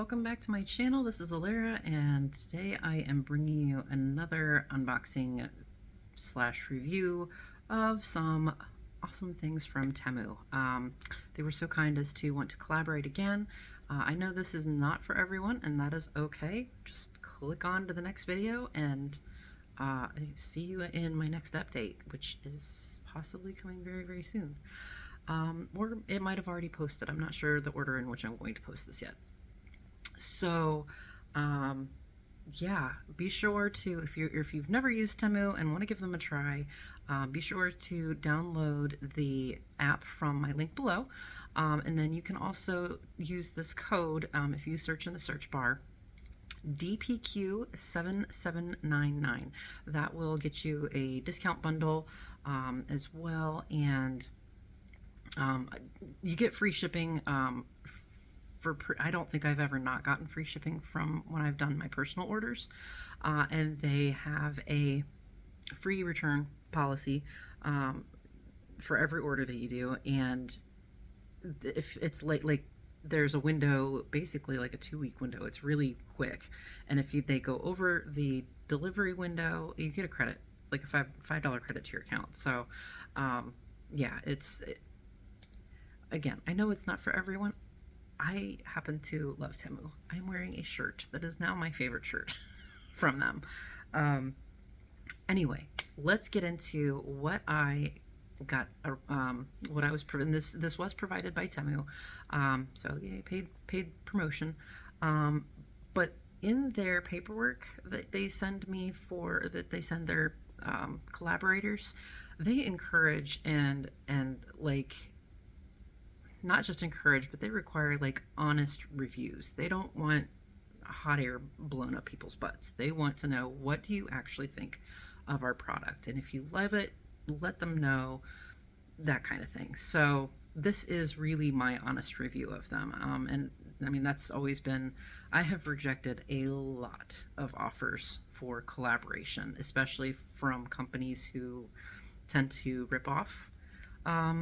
welcome back to my channel. This is Alara, and today I am bringing you another unboxing slash review of some awesome things from Temu. They were so kind as to want to collaborate again. I know this is not for everyone, and that is okay. Just click on to the next video and see you in my next update, which is possibly coming very, very soon. Or it might have already posted. I'm not sure the order in which I'm going to post this yet. So yeah, be sure to, if you've never used Temu and want to give them a try, be sure to download the app from my link below, and then you can also use this code if you search in the search bar, DPQ7799. That will get you a discount bundle as well, and you get free shipping. I don't think I've ever not gotten free shipping from when I've done my personal orders, and they have a free return policy for every order that you do. And if it's like there's a window, basically like a 2-week window. It's really quick, and if they go over the delivery window, you get a credit, like a $5 credit to your account. So yeah, again, I know it's not for everyone. I happen to love Temu. I'm wearing a shirt that is now my favorite shirt from them. Anyway, let's get into what I got. What I was this was provided by Temu, so yeah, paid promotion. But in their paperwork that they send me they send their collaborators, they encourage and like, not just encourage, but they require like honest reviews. They don't want hot air blown up people's butts. They want to know, what do you actually think of our product? And if you love it, let them know, that kind of thing. So this is really my honest review of them. And I mean, that's always been, I have rejected a lot of offers for collaboration, especially from companies who tend to rip off.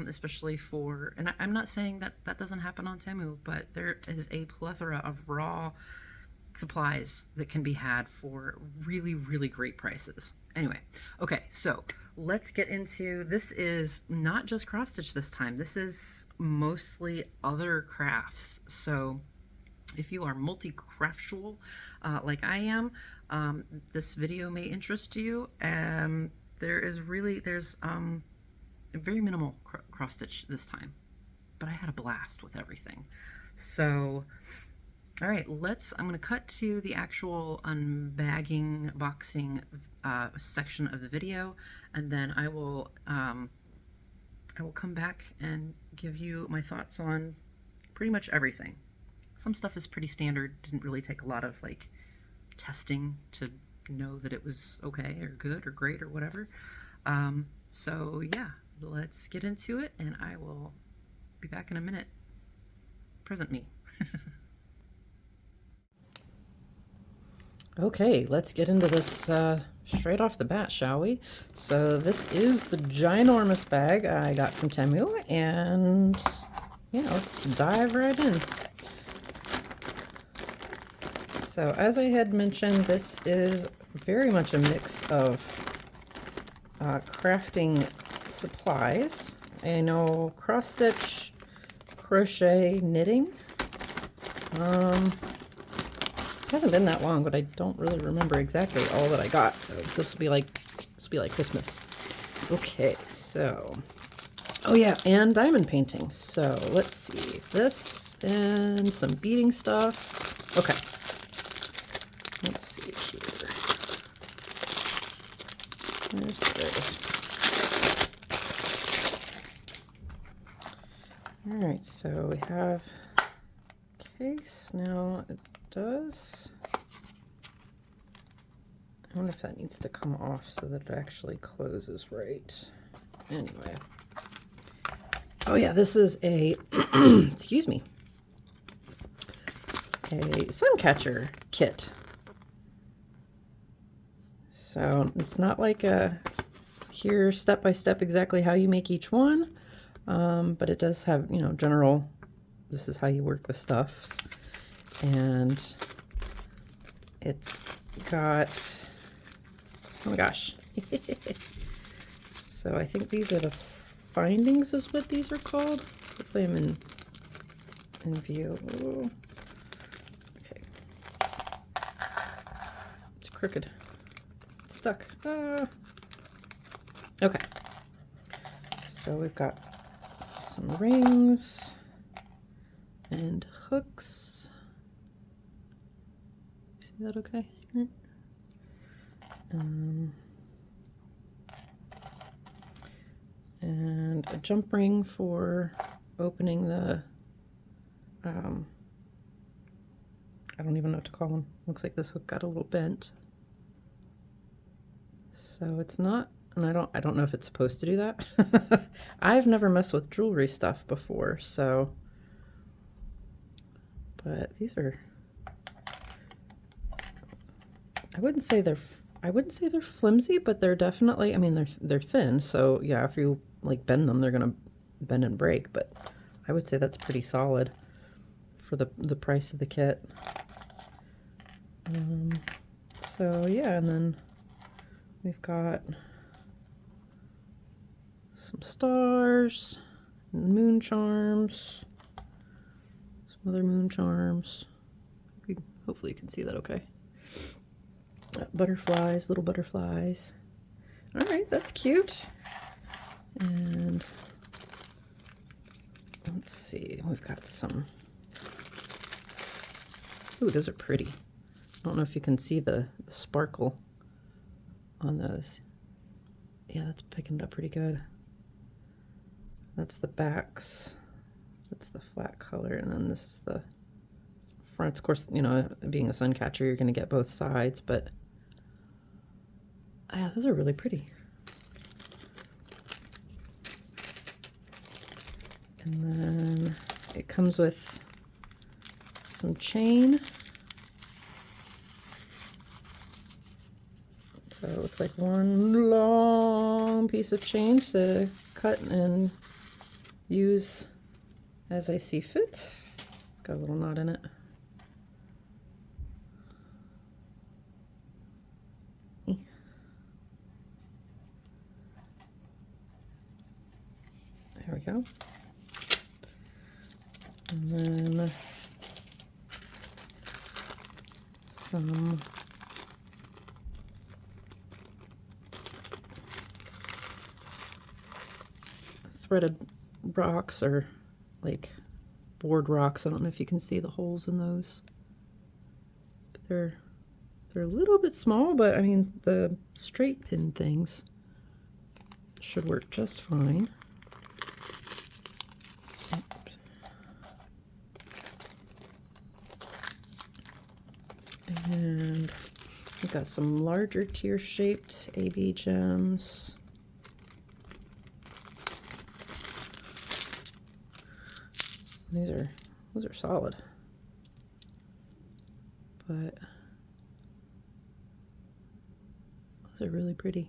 Especially for, and I'm not saying that that doesn't happen on Temu, but there is a plethora of raw supplies that can be had for really, really great prices. Anyway, okay, so let's get into, this is not just cross stitch this time. This is mostly other crafts. So if you are multi-craftual like I am, this video may interest you. There's very minimal cross stitch this time, but I had a blast with everything. So all right, I'm going to cut to the actual unbagging, boxing section of the video, and then I will come back and give you my thoughts on pretty much everything. Some stuff is pretty standard, didn't really take a lot of like testing to know that it was okay or good or great or whatever. So yeah, let's get into it, and I will be back in a minute. Present me. Okay, let's get into this straight off the bat, shall we? So this is the ginormous bag I got from Temu, and yeah, let's dive right in. So as I had mentioned, this is very much a mix of crafting supplies. I know cross stitch, crochet, knitting. It hasn't been that long, but I don't really remember exactly all that I got. So this will be like Christmas. Okay, so oh yeah, and diamond painting. So let's see, this and some beading stuff. Okay, let's see here. There's this. All right, so we have case. Now it does, I wonder if that needs to come off so that it actually closes right. Anyway. Oh yeah, this is a, excuse me, a Suncatcher kit. So it's not like here step by step exactly how you make each one. But it does have, you know, general, this is how you work the stuffs. And it's got, oh my gosh. So I think these are the findings is what these are called. Hopefully I'm in view. Ooh. Okay. It's crooked. It's stuck. Ah. Okay. So we've got some rings and hooks. See that okay? And a jump ring for opening the, I don't even know what to call them. Looks like this hook got a little bent. So it's not, and I don't know if it's supposed to do that. I've never messed with jewelry stuff before, so, but these are, I wouldn't say they're flimsy, but they're definitely, I mean, they're thin, so yeah, if you like bend them, they're gonna bend and break, but I would say that's pretty solid for the price of the kit. So yeah, and then we've got some stars, and moon charms, some other moon charms. Hopefully you can see that okay. Butterflies, little butterflies. All right, that's cute. And let's see, we've got some, ooh, those are pretty. I don't know if you can see the sparkle on those. Yeah, that's picking it up pretty good. That's the backs. That's the flat color, and then this is the fronts. Of course, you know, being a Suncatcher, you're going to get both sides, but yeah, those are really pretty. And then it comes with some chain. So it looks like one long piece of chain to cut and use as I see fit. It's got a little knot in it. There we go. And then some threaded rocks, or like board rocks. I don't know if you can see the holes in those. But they're a little bit small, but I mean the straight pin things should work just fine. And we've got some larger tear-shaped AB gems. Those are solid, but those are really pretty.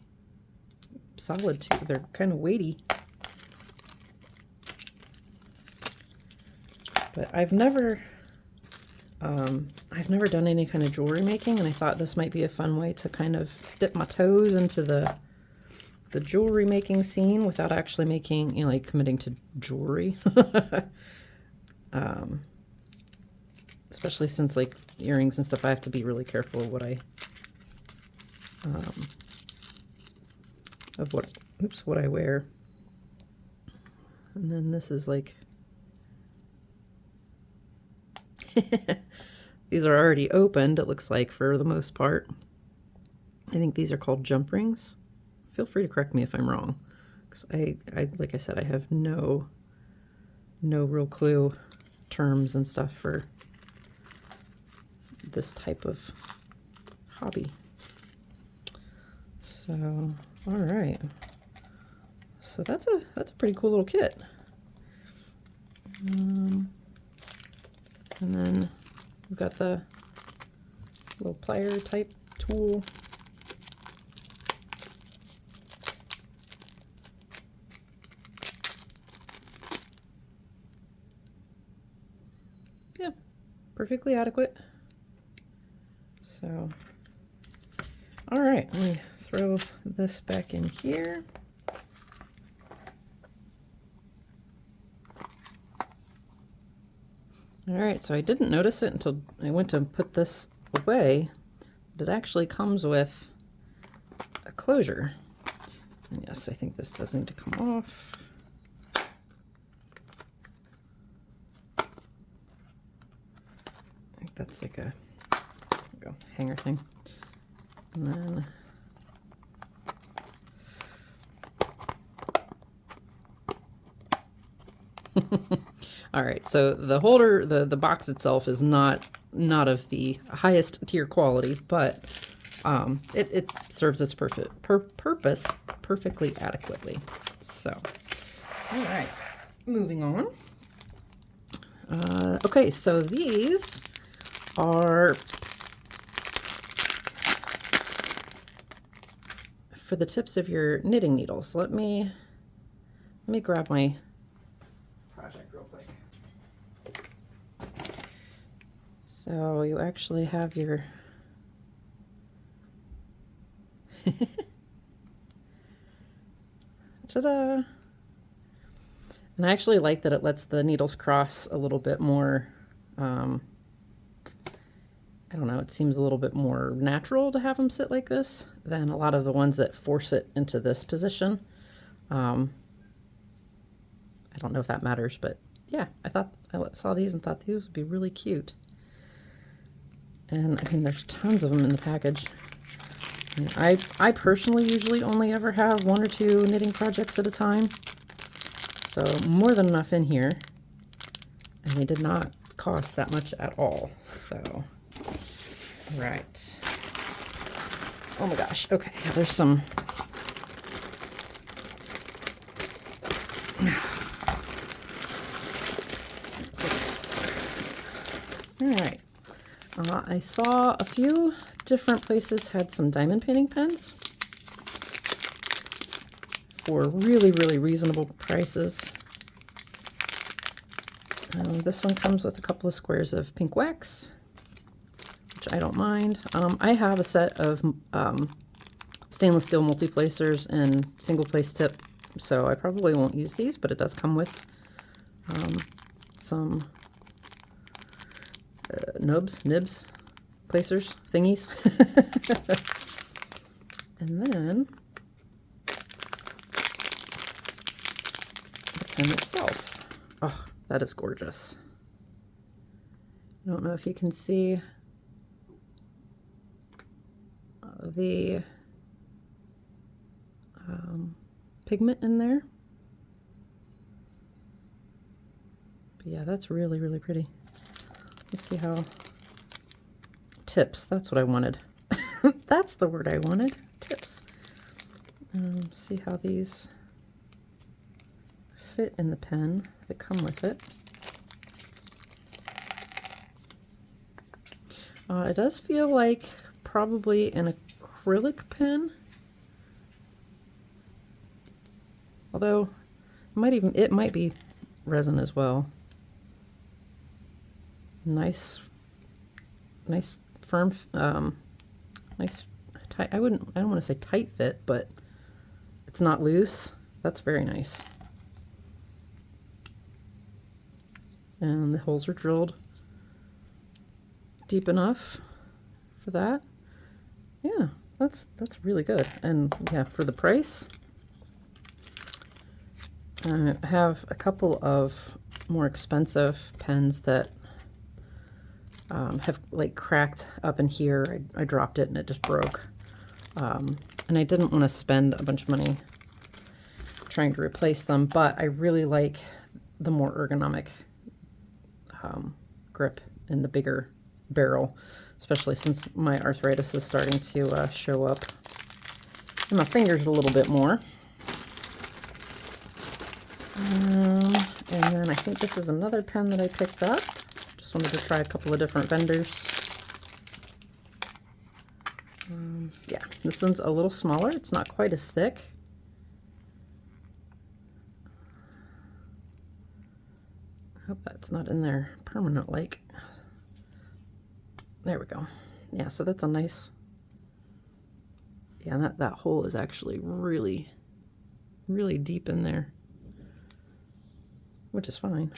Solid too. They're kind of weighty. But I've never done any kind of jewelry making, and I thought this might be a fun way to kind of dip my toes into the jewelry making scene without actually making, you know, like committing to jewelry. Especially since like earrings and stuff, I have to be really careful of what what I wear. And then this is like these are already opened, it looks like, for the most part. I think these are called jump rings. Feel free to correct me if I'm wrong, because I like I said, I have no real clue terms and stuff for this type of hobby. So, all right. So that's a pretty cool little kit. And then we've got the little plier type tool. Yeah, perfectly adequate. So, all right, let me throw this back in here. All right, so I didn't notice it until I went to put this away. It actually comes with a closure. And yes, I think this does need to come off. I think that's like a hanger thing. And then all right, so the holder, the box itself is not of the highest tier quality, but it serves its purpose perfectly adequately. So, all right, moving on. Okay, so these are for the tips of your knitting needles. Let me grab my project real quick. So you actually have your ta-da! And I actually like that it lets the needles cross a little bit more. I don't know, it seems a little bit more natural to have them sit like this than a lot of the ones that force it into this position. I don't know if that matters, but yeah, I saw these and thought these would be really cute. And I mean, there's tons of them in the package. I personally usually only ever have 1 or 2 knitting projects at a time. So more than enough in here. And they did not cost that much at all. So, right. Oh my gosh. Okay, there's some. All right. I saw a few different places had some diamond painting pens for really, really reasonable prices. This one comes with a couple of squares of pink wax, which I don't mind. I have a set of stainless steel multi-placers and single place tip, so I probably won't use these, but it does come with some nibs, placers, thingies. And then the pen itself. Oh, that is gorgeous. I don't know if you can see the pigment in there. But yeah, that's really, really pretty. Let's see how tips, that's what I wanted. That's the word I wanted, tips. See how these fit in the pen that come with it. It does feel like probably an acrylic pen, although it might be resin as well. Nice firm, nice tight. I don't want to say tight fit, but it's not loose. That's very nice. And the holes are drilled deep enough for that. Yeah, that's really good. And yeah, for the price, I have a couple of more expensive pens that have like cracked up in here. I dropped it and it just broke. And I didn't want to spend a bunch of money trying to replace them, but I really like the more ergonomic grip in the bigger barrel, especially since my arthritis is starting to show up in my fingers a little bit more. And then I think this is another pen that I picked up. Just wanted to try a couple of different vendors. Yeah, this one's a little smaller. It's not quite as thick. I hope that's not in there permanent like. There we go. Yeah, so that's a nice, yeah, that hole is actually really, really deep in there, which is fine.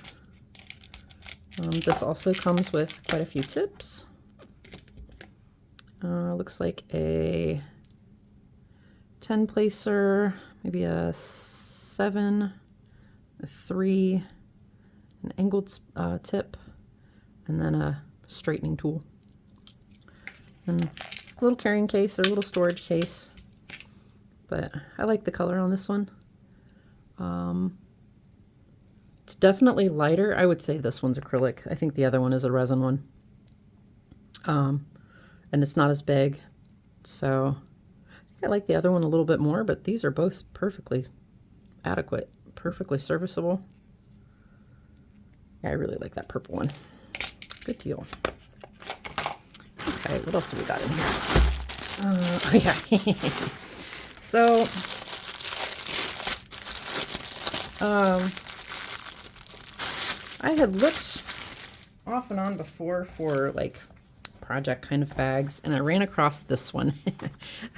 This also comes with quite a few tips. Looks like a 10 placer, maybe a 7, a 3, an angled tip, and then a straightening tool. And a little carrying case or a little storage case. But I like the color on this one. It's definitely lighter. I would say this one's acrylic. I think the other one is a resin one. And it's not as big. So I like the other one a little bit more, but these are both perfectly adequate, perfectly serviceable. Yeah, I really like that purple one. Good deal. Okay, what else have we got in here? Oh yeah. So, I had looked off and on before for like project kind of bags, and I ran across this one.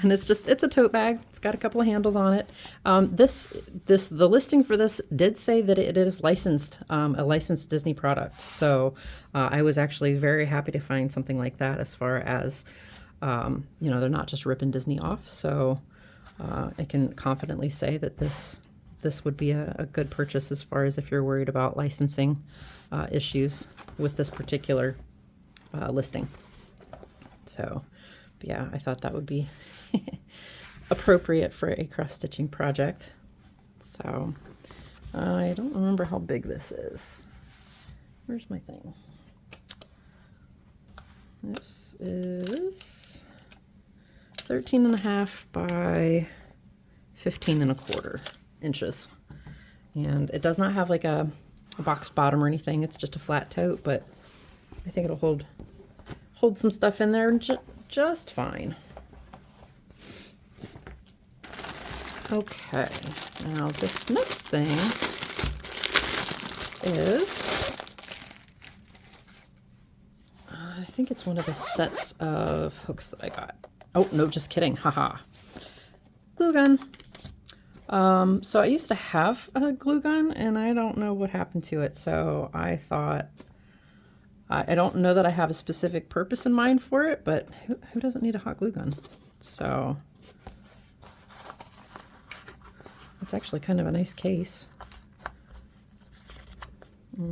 And it's a tote bag. It's got a couple of handles on it. The listing for this did say that it is licensed, a licensed Disney product. So I was actually very happy to find something like that, as far as, you know, they're not just ripping Disney off. So I can confidently say that this would be a good purchase, as far as if you're worried about licensing issues with this particular listing. So, yeah, I thought that would be appropriate for a cross stitching project. So, I don't remember how big this is. Where's my thing? This is 13.5 by 15.25 inches. And it does not have like a box bottom or anything. It's just a flat tote, but I think it'll hold some stuff in there just fine. Okay, now this next thing is, I think it's one of the sets of hooks that I got. Oh, no, just kidding. Haha. Glue gun. So I used to have a glue gun, and I don't know what happened to it. So I thought, I don't know that I have a specific purpose in mind for it, but who doesn't need a hot glue gun? So it's actually kind of a nice case.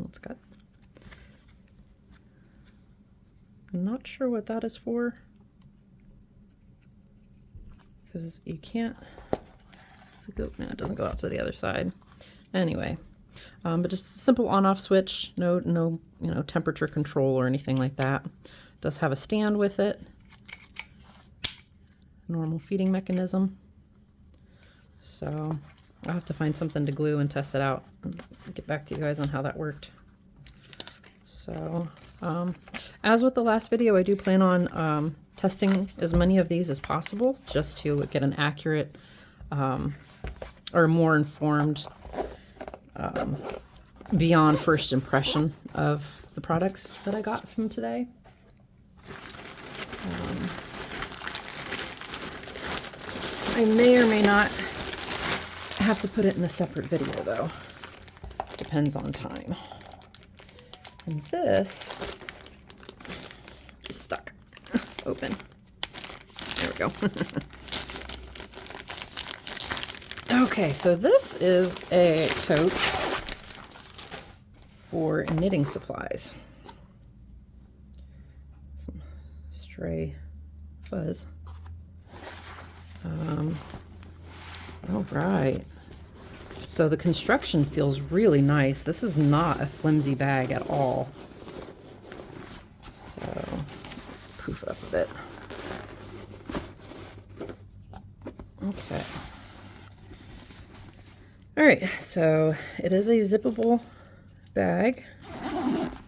It's got, I'm not sure what that is for, because you can't, no, it doesn't go out to the other side. Anyway, but just a simple on-off switch, no, you know, temperature control or anything like that. It does have a stand with it. Normal feeding mechanism. So I'll have to find something to glue and test it out and get back to you guys on how that worked. So, as with the last video, I do plan on testing as many of these as possible, just to get an accurate or more informed beyond first impression of the products that I got from today. I may or may not have to put it in a separate video, though. Depends on time. And this is stuck open. There we go. Okay, so this is a tote for knitting supplies. Some stray fuzz. All right. So the construction feels really nice. This is not a flimsy bag at all. So, poof it up a bit. Okay. All right, so it is a zippable bag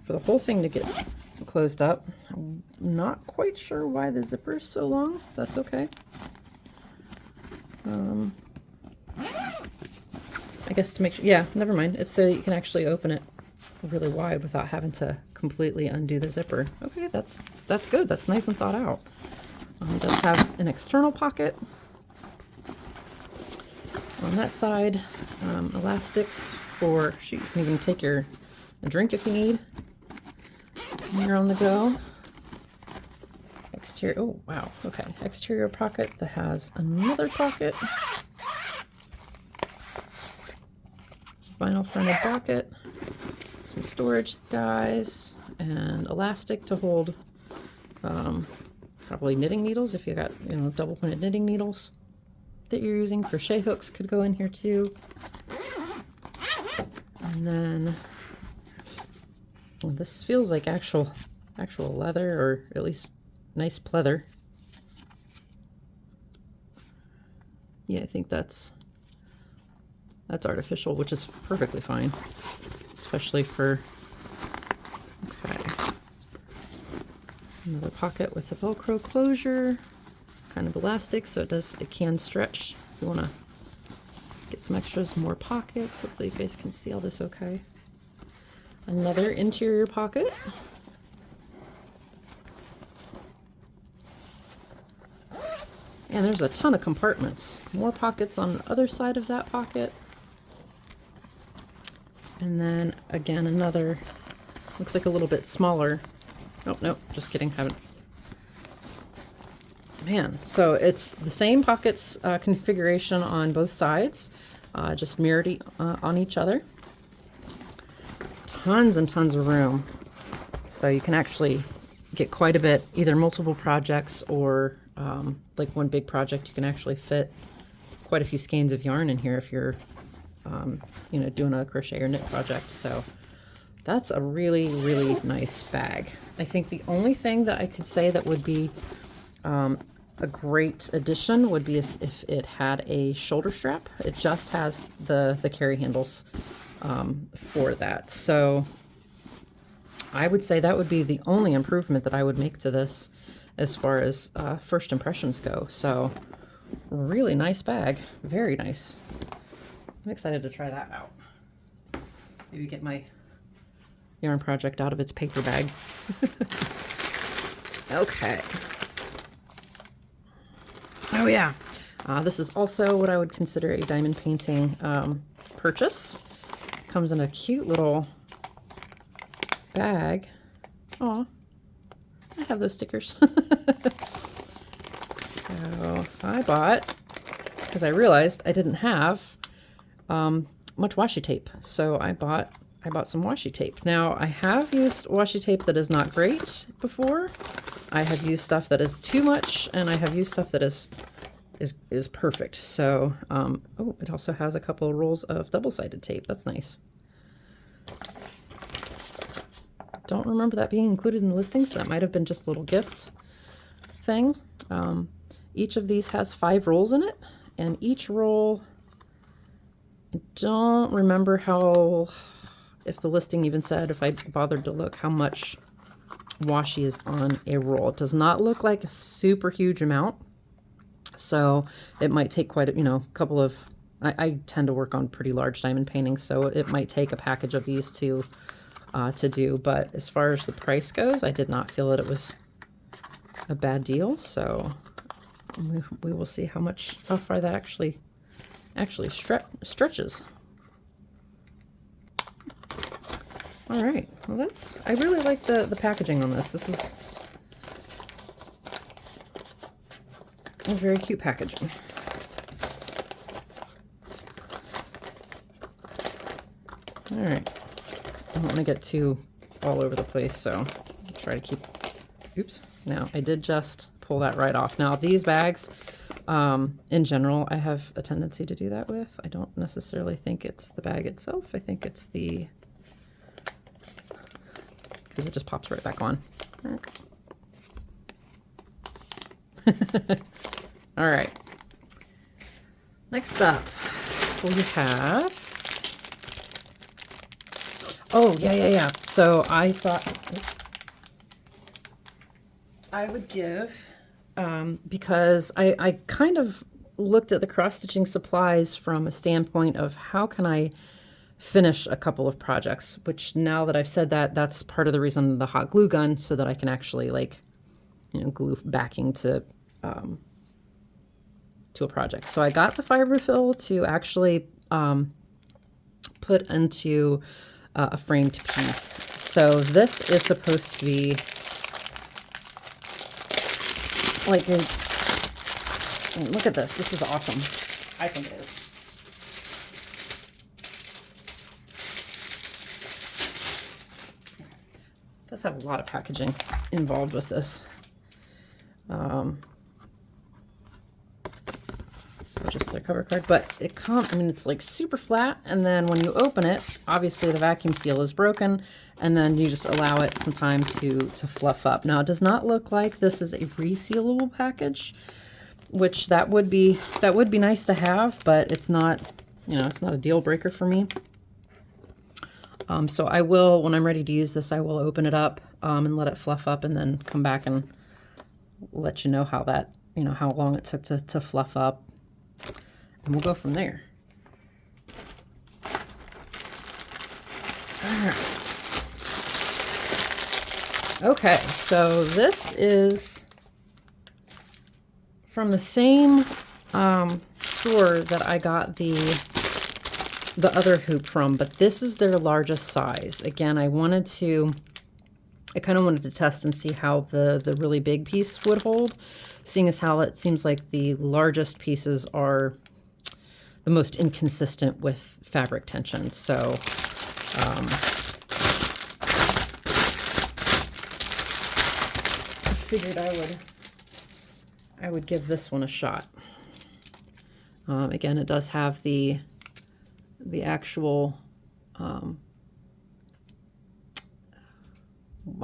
for the whole thing to get closed up. I'm not quite sure why the zipper's so long. That's okay. I guess to make sure, yeah, never mind. It's so you can actually open it really wide without having to completely undo the zipper. Okay, that's good. That's nice and thought out. It does have an external pocket. On that side, elastics for, shoot, you can even take a drink if you need when you're on the go. Exterior, oh wow, okay. Exterior pocket that has another pocket. Vinyl fronted pocket. Some storage guys and elastic to hold probably knitting needles if you got, you know, double pointed knitting needles that you're using. Crochet hooks could go in here too. And then well, this feels like actual leather, or at least nice pleather. Yeah, I think that's artificial, which is perfectly fine, especially for, okay. Another pocket with a Velcro closure, kind of elastic, so it can stretch if you want to get some extras, more pockets. Hopefully you guys can see all this okay. Another interior pocket. And there's a ton of compartments. More pockets on the other side of that pocket. And then again, another, looks like a little bit smaller. Nope, just kidding, haven't. Man, so it's the same pockets configuration on both sides, just mirrored on each other. Tons and tons of room. So you can actually get quite a bit, either multiple projects or like one big project. You can actually fit quite a few skeins of yarn in here if you're you know, doing a crochet or knit project. So that's a really, really nice bag. I think the only thing that I could say that would be a great addition would be if it had a shoulder strap. It just has the carry handles for that. So I would say that would be the only improvement that I would make to this as far as first impressions go. So really nice bag, very nice. I'm excited to try that out. Maybe get my yarn project out of its paper bag. Okay. Oh yeah, this is also what I would consider a diamond painting purchase. Comes in a cute little bag. Aw, I have those stickers. So I bought, because I realized I didn't have much washi tape, so I bought some washi tape. Now I have used washi tape that is not great before. I have used stuff that is too much, and I have used stuff that is perfect. So oh, it also has a couple of rolls of double-sided tape. That's nice. Don't remember that being included in the listing, so that might have been just a little gift thing. Each of these has 5 rolls in it, and each roll, I don't remember if the listing even said, if I bothered to look, how much washi is on a roll. It does not look like a super huge amount, so it might take quite a, couple of, I tend to work on pretty large diamond paintings, so it might take a package of these to do, but as far as the price goes, I did not feel that it was a bad deal, so we will see how far that actually stretches. All right, well I really like the packaging on this. This was very cute packaging. All right, I don't want to get too all over the place, so I'll try to keep, oops, now I did just pull that right off. Now these bags, in general, I have a tendency to do that with. I don't necessarily think it's the bag itself. I think it's because it just pops right back on. All right. Next up, we have, oh, yeah. So I thought I would give, because I kind of looked at the cross-stitching supplies from a standpoint of how can I finish a couple of projects, which now that I've said that, that's part of the reason the hot glue gun, so that I can actually like, you know, glue backing to a project. So I got the Fiberfill to actually put into a framed piece. So this is supposed to be like, look at this. This is awesome. I think it is. It does have a lot of packaging involved with this. So just their cover card, but it comes, I mean, it's like super flat, and then when you open it, obviously the vacuum seal is broken, and then you just allow it some time to fluff up. Now, it does not look like this is a resealable package, which that would be nice to have, but it's not, you know, it's not a deal breaker for me. So I will, when I'm ready to use this, I will open it up and let it fluff up, and then come back and let you know how that, you know, how long it took to fluff up, and we'll go from there. All right. Okay, so this is from the same store that I got the other hoop from, but this is their largest size. Again, I kind of wanted to test and see how the really big piece would hold, seeing as how it seems like the largest pieces are the most inconsistent with fabric tension. So I figured I would give this one a shot. Again, it does have the actual I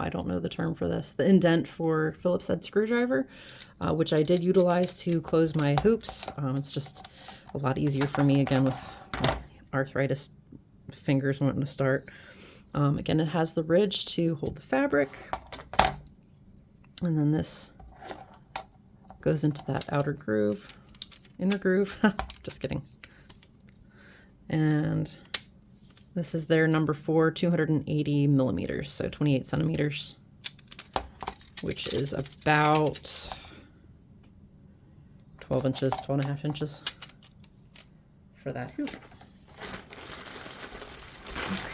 don't know the term for this, the indent for Phillips head screwdriver, which I did utilize to close my hoops. It's just a lot easier for me, again, with my arthritis fingers wanting to start. Again, it has the ridge to hold the fabric, and then this goes into that inner groove, just kidding. And this is their number 4, 280 millimeters, so 28 centimeters, which is about 12 inches, 12 and a half inches for that hoop.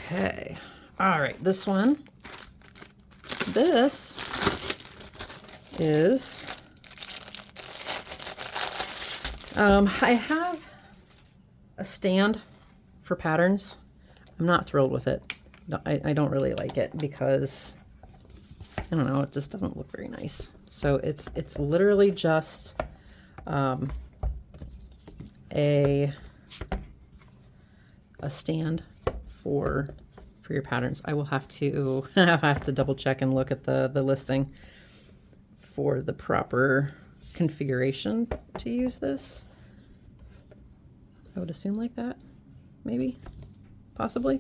Okay, all right, this is, I have a stand for patterns. I'm not thrilled with it. I don't really like it because, I don't know, it just doesn't look very nice. So it's literally just a stand for your patterns. I will have to double check and look at the listing for the proper configuration to use this. I would assume like that, maybe, possibly.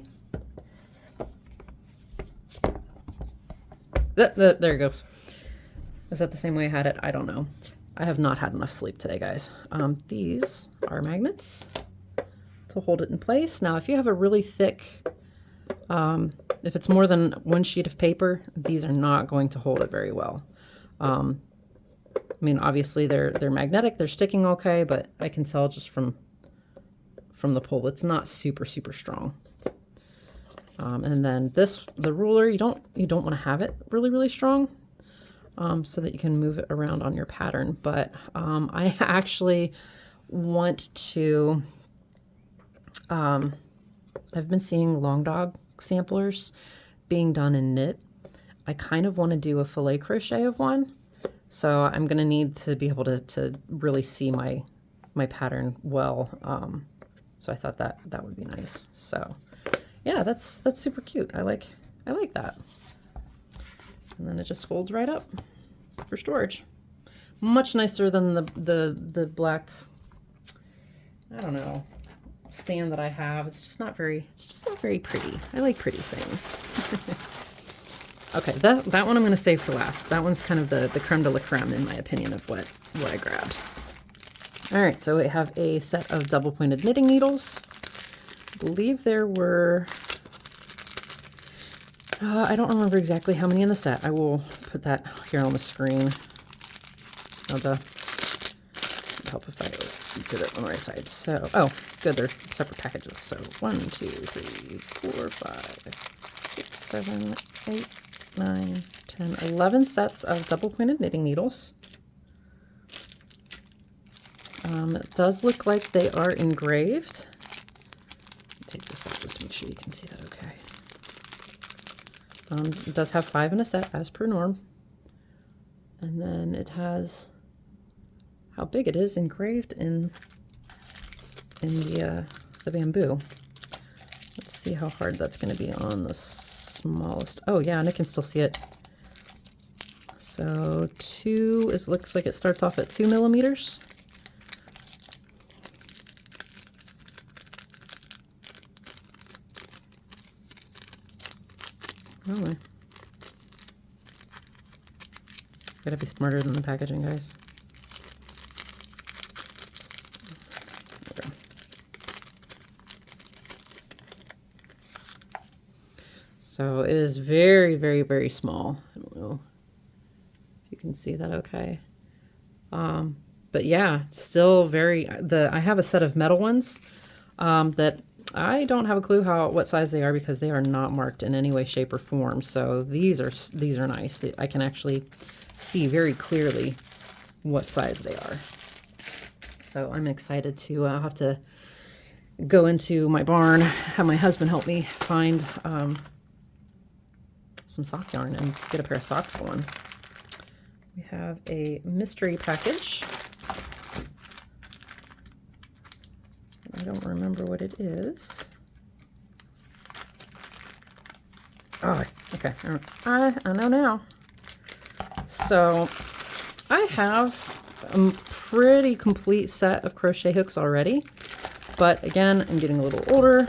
There it goes. Is that the same way I had it? I don't know. I have not had enough sleep today, guys. These are magnets to hold it in place. Now, if you have a really thick, if it's more than one sheet of paper, these are not going to hold it very well. I mean, obviously they're magnetic, they're sticking okay, but I can tell just from the pull, it's not super strong. And then the ruler, you don't want to have it really strong, so that you can move it around on your pattern. But I actually want to, I've been seeing long dog samplers being done in knit. I kind of want to do a filet crochet of one, so I'm going to need to be able to really see my pattern well. So I thought that would be nice. So yeah, that's super cute. I like that. And then it just folds right up for storage. Much nicer than the black, I don't know, stand that I have. It's just not very pretty. I like pretty things. Okay, that one I'm going to save for last. That one's kind of the creme de la creme, in my opinion, of what I grabbed. All right, so we have a set of double pointed knitting needles. I believe there were, I don't remember exactly how many in the set. I will put that here on the screen. Oh, duh. Help if I did it on the right side. So, oh, good, they're separate packages. So 1, 2, 3, 4, 5, 6, 7, 8, 9, 10, 11 sets of double-pointed knitting needles. It does look like they are engraved. Take this off just to make sure you can see that okay. It does have 5 in a set as per norm. And then it has how big it is engraved in the bamboo. Let's see how hard that's going to be on the smallest. Oh yeah, and I can still see it. So 2 is, looks like it starts off at 2 millimeters. Oh my. Gotta be smarter than the packaging, guys. Okay. So it is very, very, very small. I don't know if you can see that okay. But yeah, still very, I have a set of metal ones that I don't have a clue what size they are because they are not marked in any way, shape, or form. So these are nice. I can actually see very clearly what size they are. So I'm excited to have to go into my barn, have my husband help me find some sock yarn and get a pair of socks going. We have a mystery package. I don't remember what it is. Oh, okay. I know now. So I have a pretty complete set of crochet hooks already, but again, I'm getting a little older.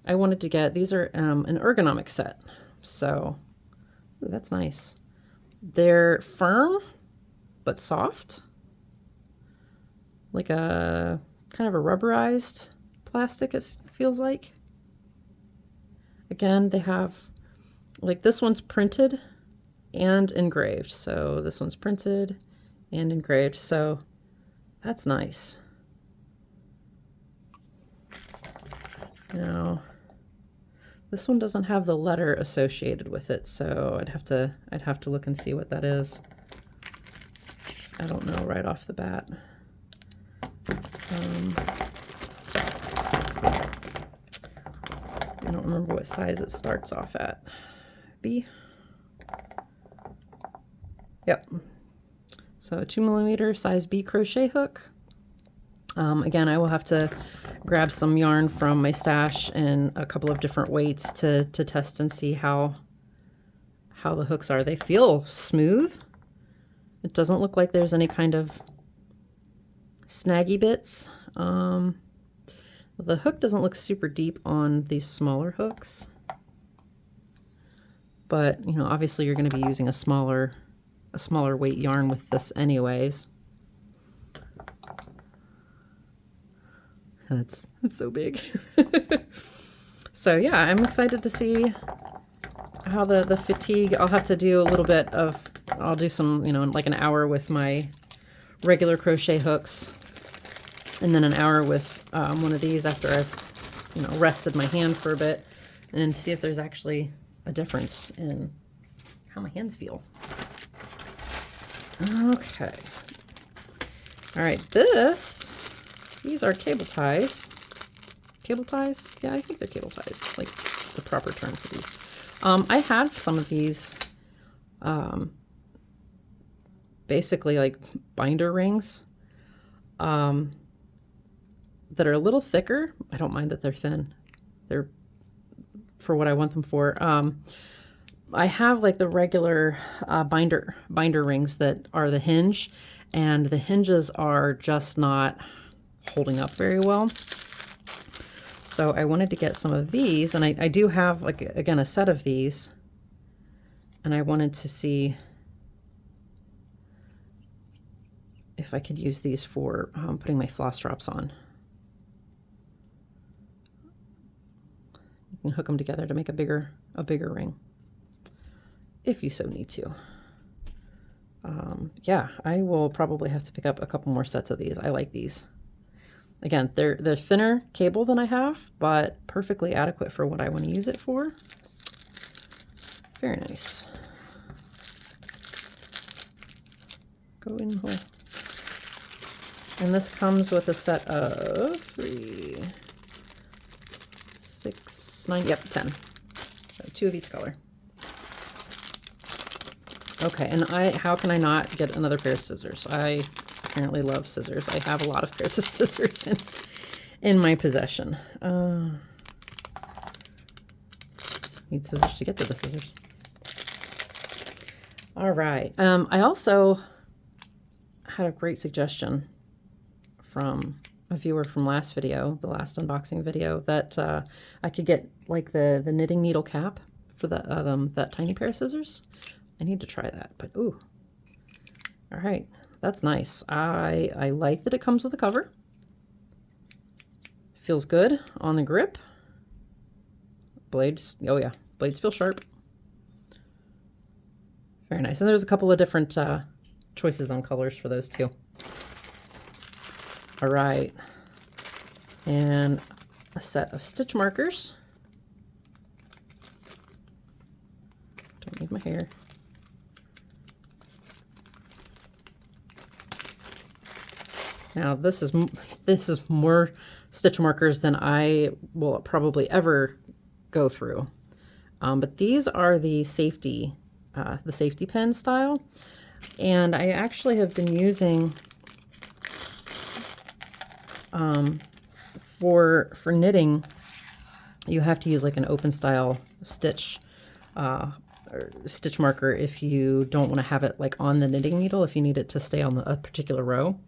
I wanted to get, these are an ergonomic set. So, ooh, that's nice. They're firm, but soft. Like a kind of a rubberized plastic, it feels like. Again, they have, like this one's printed and engraved. So this one's printed and engraved. So that's nice. Now, this one doesn't have the letter associated with it, so I'd have to look and see what that is. I don't know right off the bat. I don't remember what size it starts off at. B. Yep. So 2 millimeter size B crochet hook. Again, I will have to grab some yarn from my stash and a couple of different weights to test and see how the hooks are. They feel smooth. It doesn't look like there's any kind of snaggy bits. The hook doesn't look super deep on these smaller hooks, but you know, obviously you're going to be using a smaller weight yarn with this anyways. That's so big. So yeah, I'm excited to see how the fatigue. I'll have to do a little bit of, I'll do some, you know, like an hour with my regular crochet hooks, and then an hour with one of these after I've, you know, rested my hand for a bit, and see if there's actually a difference in how my hands feel. Okay. All right, these are cable ties. Cable ties? Yeah, I think they're cable ties, like the proper term for these. I have some of these, basically like binder rings, that are a little thicker. I don't mind that they're thin. They're for what I want them for. I have like the regular binder rings that are the hinge, and the hinges are just not holding up very well. So I wanted to get some of these, and I do have, like, again, a set of these, and I wanted to see if I could use these for putting my floss drops on. You can hook them together to make a bigger ring, if you so need to. Yeah, I will probably have to pick up a couple more sets of these. I like these. Again, they're thinner cable than I have, but perfectly adequate for what I want to use it for. Very nice. Go in hole. And this comes with a set of 3, 6, 9, yep, 10. So 2 of each color. Okay, and how can I not get another pair of scissors? I apparently love scissors. I have a lot of pairs of scissors in my possession. Need scissors to get to the scissors. All right. I also had a great suggestion from a viewer from last video, the last unboxing video, that I could get like the knitting needle cap for that tiny pair of scissors. I need to try that, but ooh. All right, that's nice. I like that it comes with a cover. Feels good on the grip. Blades, oh yeah, blades feel sharp. Very nice. And there's a couple of different choices on colors for those too. All right, and a set of stitch markers. Don't need my hair. Now this is more stitch markers than I will probably ever go through, but these are the safety pin style, and I actually have been using for knitting. You have to use like an open style stitch or stitch marker if you don't want to have it like on the knitting needle, if you need it to stay on a particular row.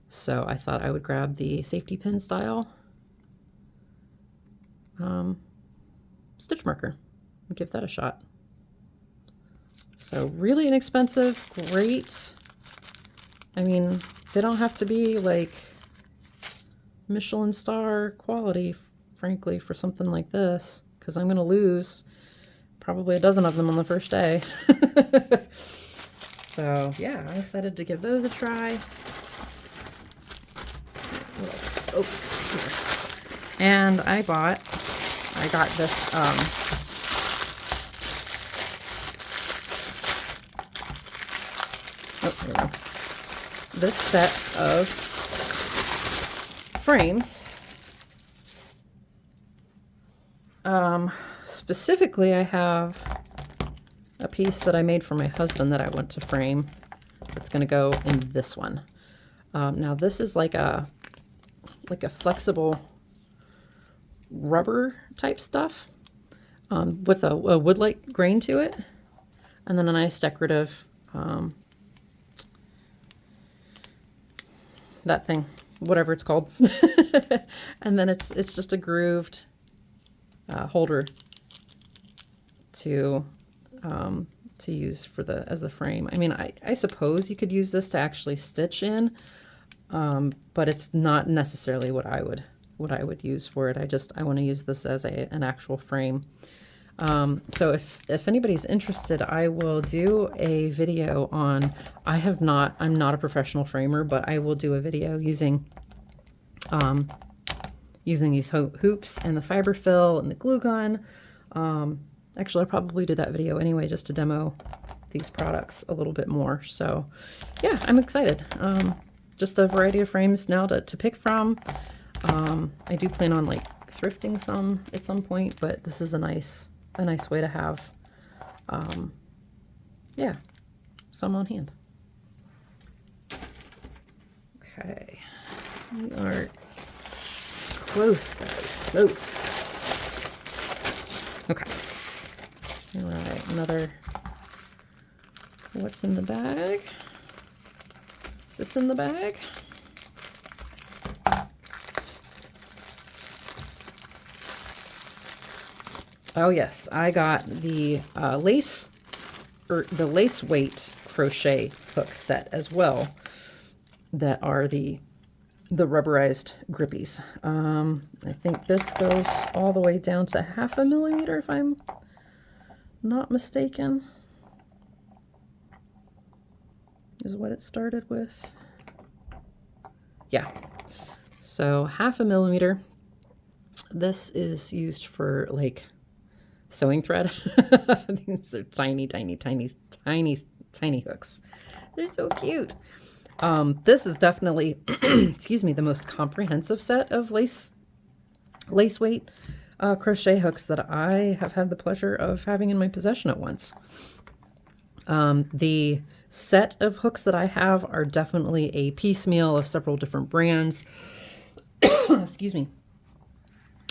So I thought I would grab the safety pin style stitch marker and give that a shot. So really inexpensive, great. I mean, they don't have to be like Michelin star quality, frankly, for something like this, because I'm going to lose probably a dozen of them on the first day. So yeah, I'm excited to give those a try. Oh, here. And I got this there we go. This set of frames. Specifically, I have a piece that I made for my husband that I want to frame. It's going to go in this one. Now this is like a flexible rubber type stuff with a wood-like grain to it, and then a nice decorative that thing, whatever it's called. And then it's just a grooved holder to use as the frame. I mean, I suppose you could use this to actually stitch in, but it's not necessarily what I would use for it. I want to use this as an actual frame. So if anybody's interested, I will do a video on, I'm not a professional framer, but I will do a video using these hoops and the Fiberfill and the glue gun. Actually, I'll probably do that video anyway, just to demo these products a little bit more. So yeah, I'm excited. Just a variety of frames now to pick from. I do plan on like thrifting some at some point, but this is a nice way to have, yeah, some on hand. Okay, we are close, guys, close. Okay, all right, another, what's in the bag? It's in the bag. Oh yes, I got the lace weight crochet hook set as well. That are the the rubberized grippies. I think this goes all the way down to 0.5 millimeter if I'm not mistaken, is what it started with. Yeah, so 0.5 millimeter. This is used for like sewing thread. These are tiny, tiny, tiny, tiny, tiny hooks. They're so cute. This is definitely, excuse me, the most comprehensive set of lace weight crochet hooks that I have had the pleasure of having in my possession at once. The set of hooks that I have are definitely a piecemeal of several different brands. Excuse me.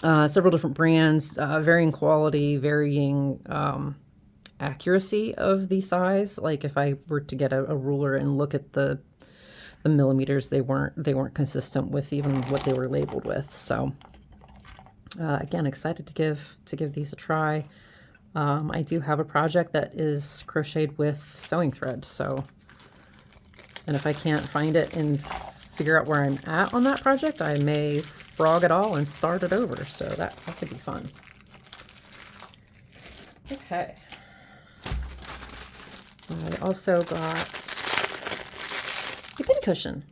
Several different brands, varying quality, varying accuracy of the size. Like if I were to get a ruler and look at the millimeters, they weren't consistent with even what they were labeled with. So again, excited to give these a try. I do have a project that is crocheted with sewing thread, so, and if I can't find it and figure out where I'm at on that project, I may frog it all and start it over, so that could be fun. Okay. I also got a pincushion.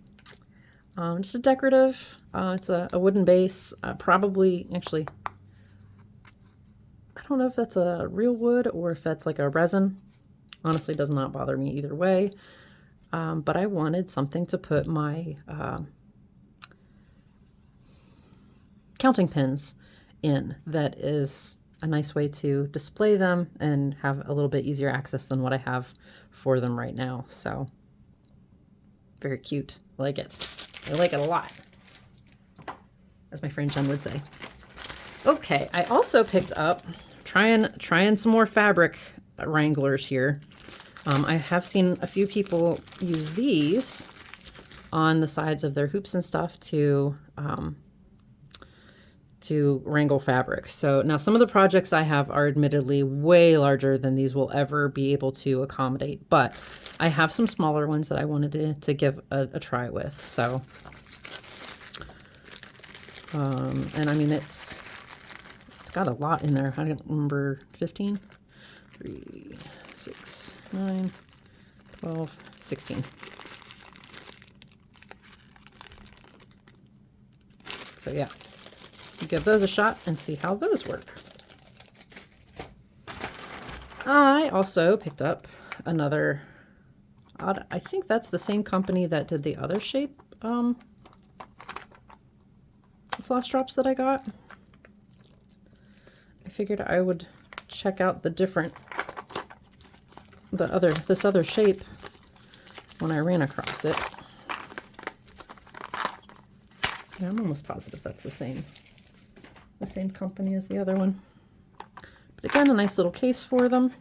Just a decorative. It's a wooden base. Probably, actually, I don't know if that's a real wood or if that's like a resin. Honestly, does not bother me either way. But I wanted something to put my counting pins in that is a nice way to display them and have a little bit easier access than what I have for them right now. So very cute. I like it. I like it a lot, as my friend Jen would say. Okay, I also picked up, trying some more fabric wranglers here. I have seen a few people use these on the sides of their hoops and stuff to wrangle fabric. So now some of the projects I have are admittedly way larger than these will ever be able to accommodate, but I have some smaller ones that I wanted to give a try with. So, and I mean, it's got a lot in there. I don't remember, 15, 3, 6, 9, 12, 16. So yeah, give those a shot and see how those work. I also picked up another, I think that's the same company that did the other shape floss drops that I got. I figured I would check out this other shape when I ran across it. Yeah, I'm almost positive that's the same company as the other one. But again, a nice little case for them.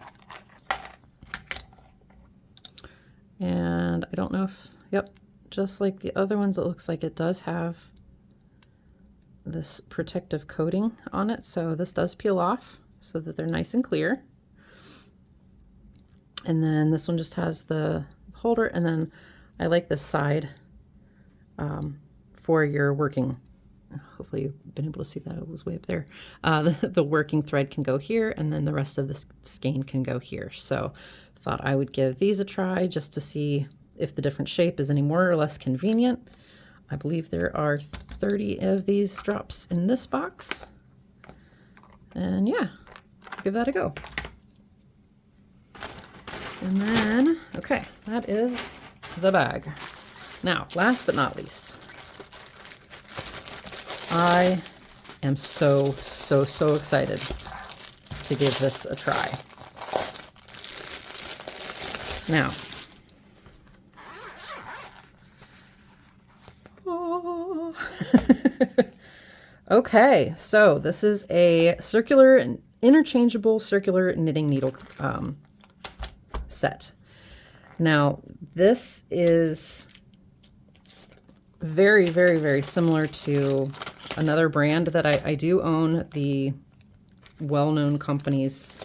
And I don't know if, yep, just like the other ones, it looks like it does have this protective coating on it. So this does peel off so that they're nice and clear. And then this one just has the holder, and then I like this side for your working. Hopefully you've been able to see that. It was way up there. The working thread can go here, and then the rest of the skein can go here. So thought I would give these a try just to see if the different shape is any more or less convenient. I believe there are 30 of these drops in this box. And yeah, give that a go. And then, okay, that is the bag. Now, last but not least, I am so excited to give this a try. Now, okay, so this is a interchangeable circular knitting needle set. Now, this is very, very, very similar to another brand that I do own, the well-known company's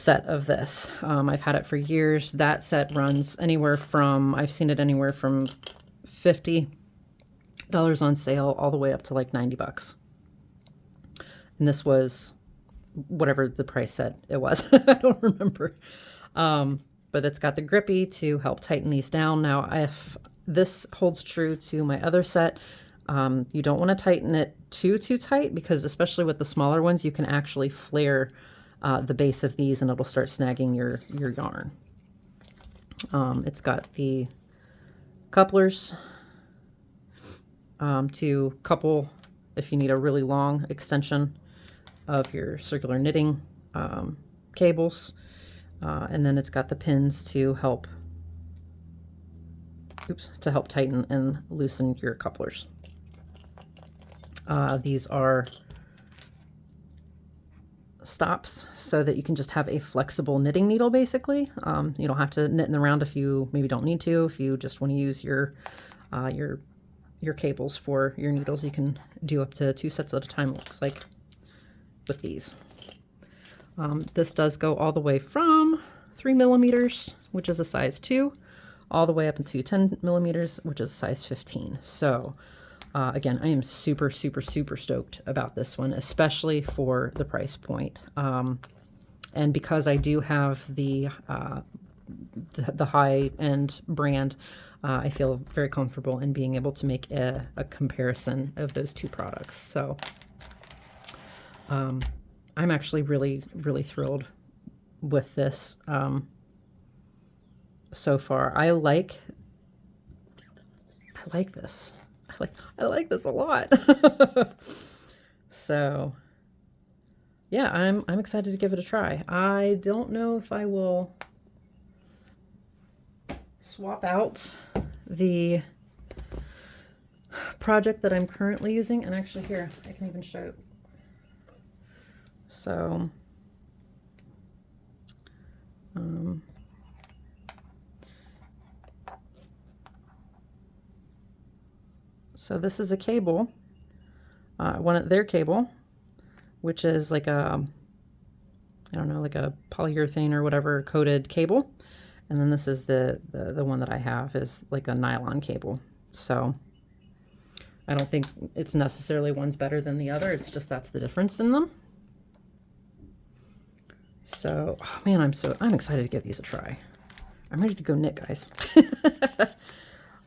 set of this. I've had it for years. That set runs anywhere from, I've seen it anywhere from $50 on sale all the way up to like 90 bucks. And this was whatever the price said it was. I don't remember. But it's got the grippy to help tighten these down. Now, if this holds true to my other set, you don't want to tighten it too tight, because especially with the smaller ones, you can actually flare the base of these and it'll start snagging your yarn. It's got the couplers to couple if you need a really long extension of your circular knitting cables. And then it's got the pins to help, tighten and loosen your couplers. These are stops so that you can just have a flexible knitting needle, basically. You don't have to knit in the round if you maybe don't need to. If you just want to use your cables for your needles, you can do up to 2 sets at a time, it looks like, with these. This does go all the way from 3 millimeters, which is a size 2, all the way up into 10 millimeters, which is a size 15. So again, I am super stoked about this one, especially for the price point. And because I do have the high-end brand, I feel very comfortable in being able to make a comparison of those two products. So I'm actually really thrilled with this so far. I like this. I like this a lot. So yeah, I'm excited to give it a try. I don't know if I will swap out the project that I'm currently using, and actually here I can even show. So so this is a cable, their cable, which is like a, I don't know, like a polyurethane or whatever coated cable. And then this is the one that I have is like a nylon cable. So I don't think it's necessarily one's better than the other. It's just that's the difference in them. So, oh man, I'm excited to give these a try. I'm ready to go knit, guys.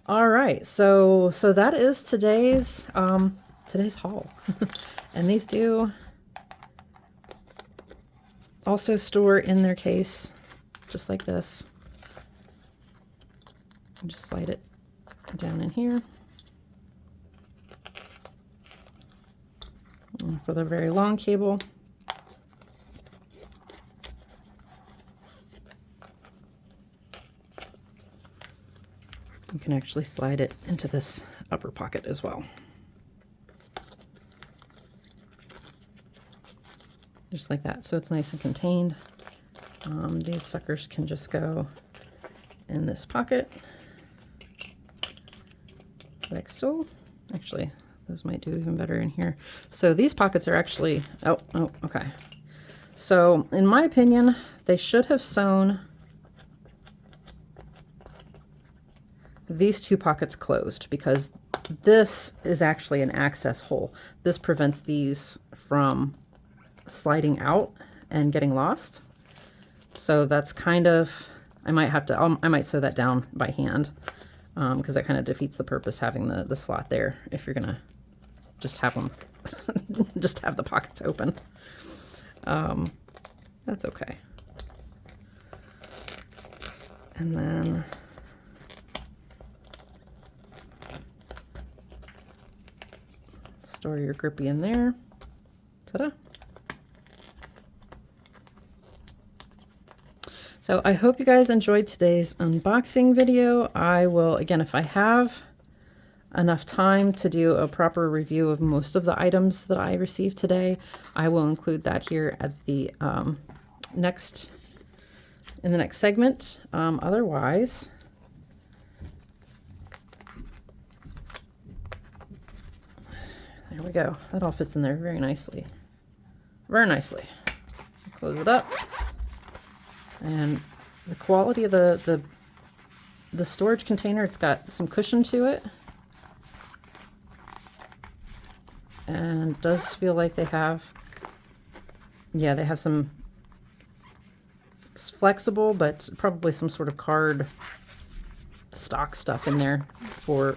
All right, so that is today's haul. And these do also store in their case, just like this. And just slide it down in here. And for the very long cable, you can actually slide it into this upper pocket as well. Just like that. So it's nice and contained. These suckers can just go in this pocket, like so. Actually, those might do even better in here. So these pockets are actually, oh, okay. So in my opinion, they should have sewn these two pockets closed, because this is actually an access hole. This prevents these from sliding out and getting lost. So that's kind of, I might sew that down by hand, because that kind of defeats the purpose having the slot there if you're gonna just have them just have the pockets open. That's okay. And then store your grippy in there. Ta-da! So I hope you guys enjoyed today's unboxing video. I will, again, if I have enough time to do a proper review of most of the items that I received today, I will include that here at the in the next segment. Otherwise, there we go. That all fits in there very nicely. Very nicely. Close it up. And the quality of the storage container, it's got some cushion to it. And it does feel like they have, yeah, they have some, it's flexible, but probably some sort of card stock stuff in there for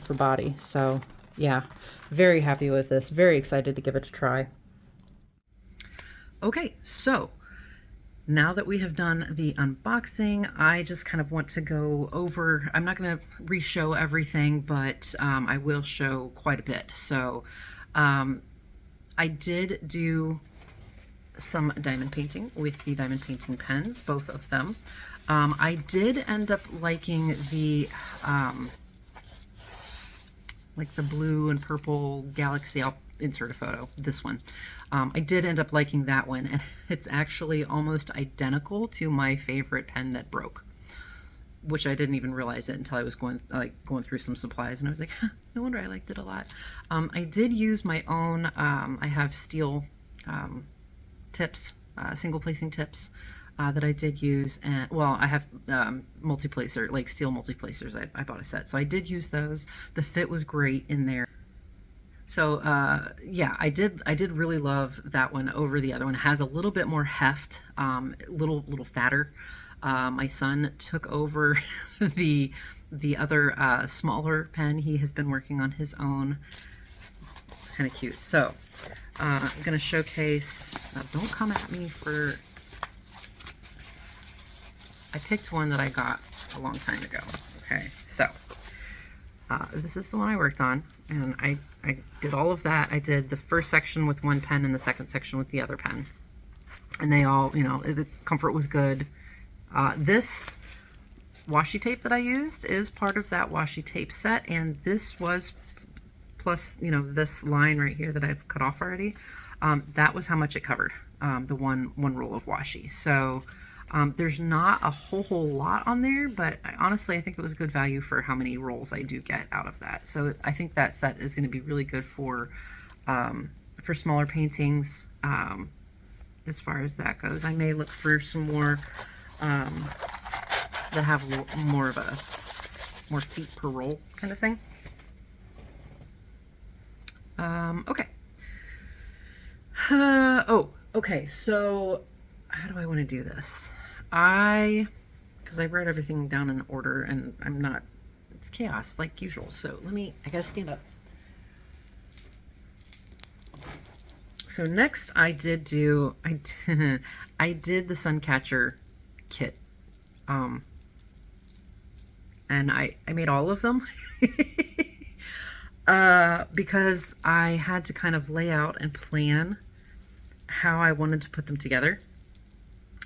body. So yeah, very happy with this. Very excited to give it a try. Okay, so now that we have done the unboxing, I just kind of want to go over, I'm not going to re-show everything, but I will show quite a bit. So I did do some diamond painting with the diamond painting pens, both of them. I did end up liking the like the blue and purple galaxy. I'll insert a photo, this one. I did end up liking that one, and it's actually almost identical to my favorite pen that broke, which I didn't even realize it until I was going through some supplies, and I was like, no wonder I liked it a lot. I did use my own, I have steel tips, single placing tips that I did use, and well, I have multi-placer, like steel multi-placers. I bought a set, so I did use those. The fit was great in there. So yeah, I did really love that one over the other one. It has a little bit more heft, little fatter. My son took over the other smaller pen. He has been working on his own. It's kind of cute. So I'm gonna showcase. Don't come at me for. I picked one that I got a long time ago. Okay, so this is the one I worked on, and I did all of that. I did the first section with one pen and the second section with the other pen, and they all, you know, the comfort was good. This washi tape that I used is part of that washi tape set, and this was plus, you know, this line right here that I've cut off already. That was how much it covered, the one roll of washi. So there's not a whole lot on there, but honestly, I think it was good value for how many rolls I do get out of that. So I think that set is going to be really good for smaller paintings as far as that goes. I may look for some more that have more of a more feet per roll kind of thing. Okay. Oh, okay. So how do I want to do this? Because I wrote everything down in order, and I'm not, it's chaos like usual. So I gotta stand up. So next I did the Suncatcher kit. And I made all of them because I had to kind of lay out and plan how I wanted to put them together.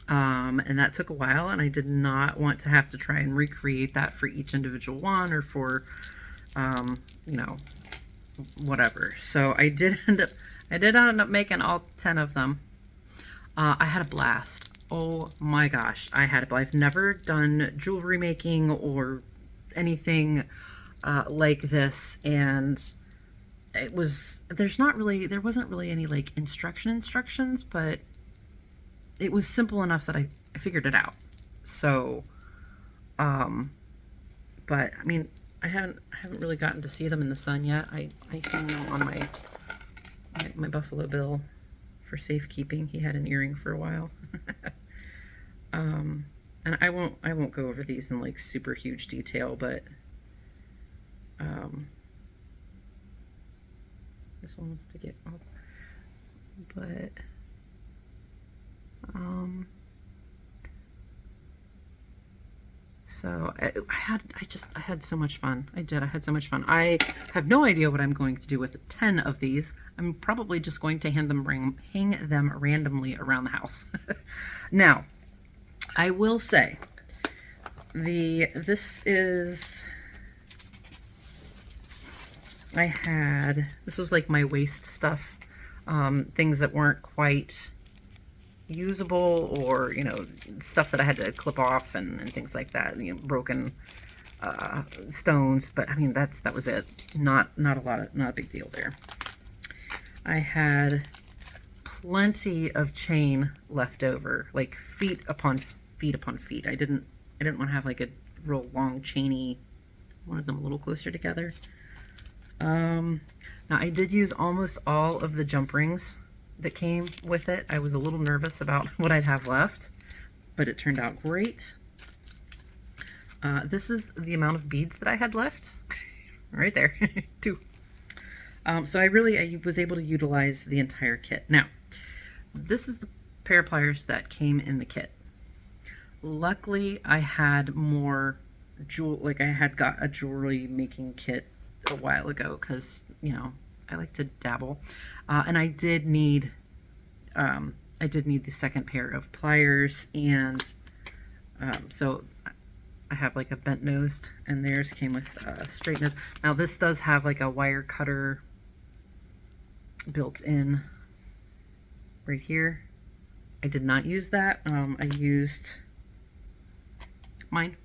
And that took a while, and I did not want to have to try and recreate that for each individual one or for, you know, whatever. So I did end up making all 10 of them. I had a blast. Oh my gosh, I had a blast. I've never done jewelry making or anything like this, and there wasn't really any like instructions, but it was simple enough that I figured it out. So, but I mean, I haven't really gotten to see them in the sun yet. I hung them on my Buffalo Bill for safekeeping. He had an earring for a while. And I won't go over these in like super huge detail, but this one wants to get up, but so I had so much fun. I had so much fun. I have no idea what I'm going to do with 10 of these. I'm probably just going to hang them randomly around the house. Now, I will say this was like my waste stuff, things that weren't quite usable, or, you know, stuff that I had to clip off and things like that, you know, broken stones. But I mean, that was it. Not a big deal there. I had plenty of chain left over, like feet upon feet upon feet. I didn't want to have like a real long chainy, wanted them a little closer together. Now I did use almost all of the jump rings that came with it. I was a little nervous about what I'd have left, but it turned out great. This is the amount of beads that I had left. Right there, 2. So I was able to utilize the entire kit. Now, this is the pair of pliers that came in the kit. Luckily, I had more I had got a jewelry making kit a while ago because, you know, I like to dabble. And I did need the second pair of pliers, and so I have like a bent nosed, and theirs came with a straight nose. Now this does have like a wire cutter built in right here. I did not use that. I used mine,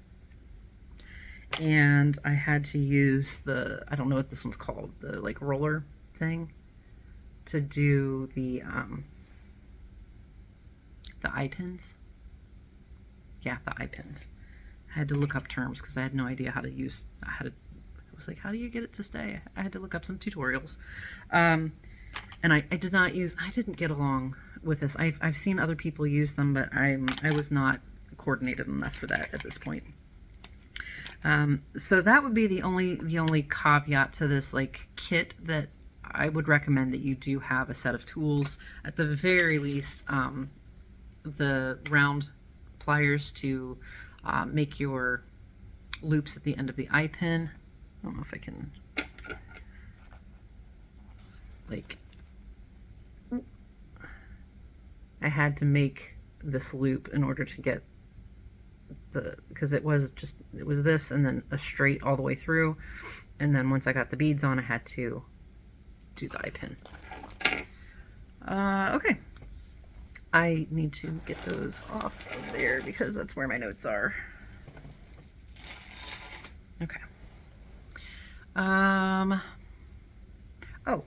and I had to use I don't know what this one's called, the like roller thing to do the eye pins. Yeah, the eye pins. I had to look up terms because I had no idea how to use. I was like, how do you get it to stay? I had to look up some tutorials, and I didn't get along with this. I've seen other people use them, but I was not coordinated enough for that at this point. So that would be the only caveat to this like kit, that I would recommend that you do have a set of tools at the very least. The round pliers to make your loops at the end of the eye pin. I don't know if I can, like, I had to make this loop in order to get because it was this and then a straight all the way through, and then once I got the beads on, I had to do the eye pin. Okay, I need to get those off of there because that's where my notes are. Okay. Oh,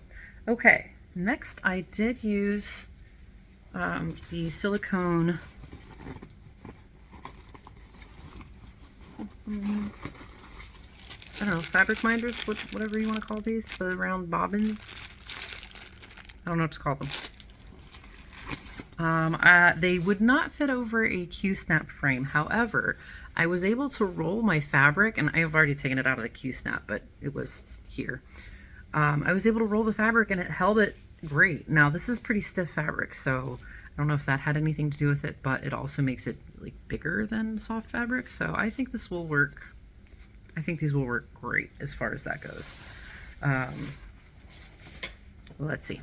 okay. Next, I did use the silicone. I don't know, fabric minders, whatever you want to call these, the round bobbins. I don't know what to call them. They would not fit over a Q-snap frame. However, I was able to roll my fabric, and I have already taken it out of the Q-snap, but it was here. I was able to roll the fabric and it held it great. Now this is pretty stiff fabric, so I don't know if that had anything to do with it, but it also makes it like bigger than soft fabric. So I think this will work. I think these will work great as far as that goes. Let's see.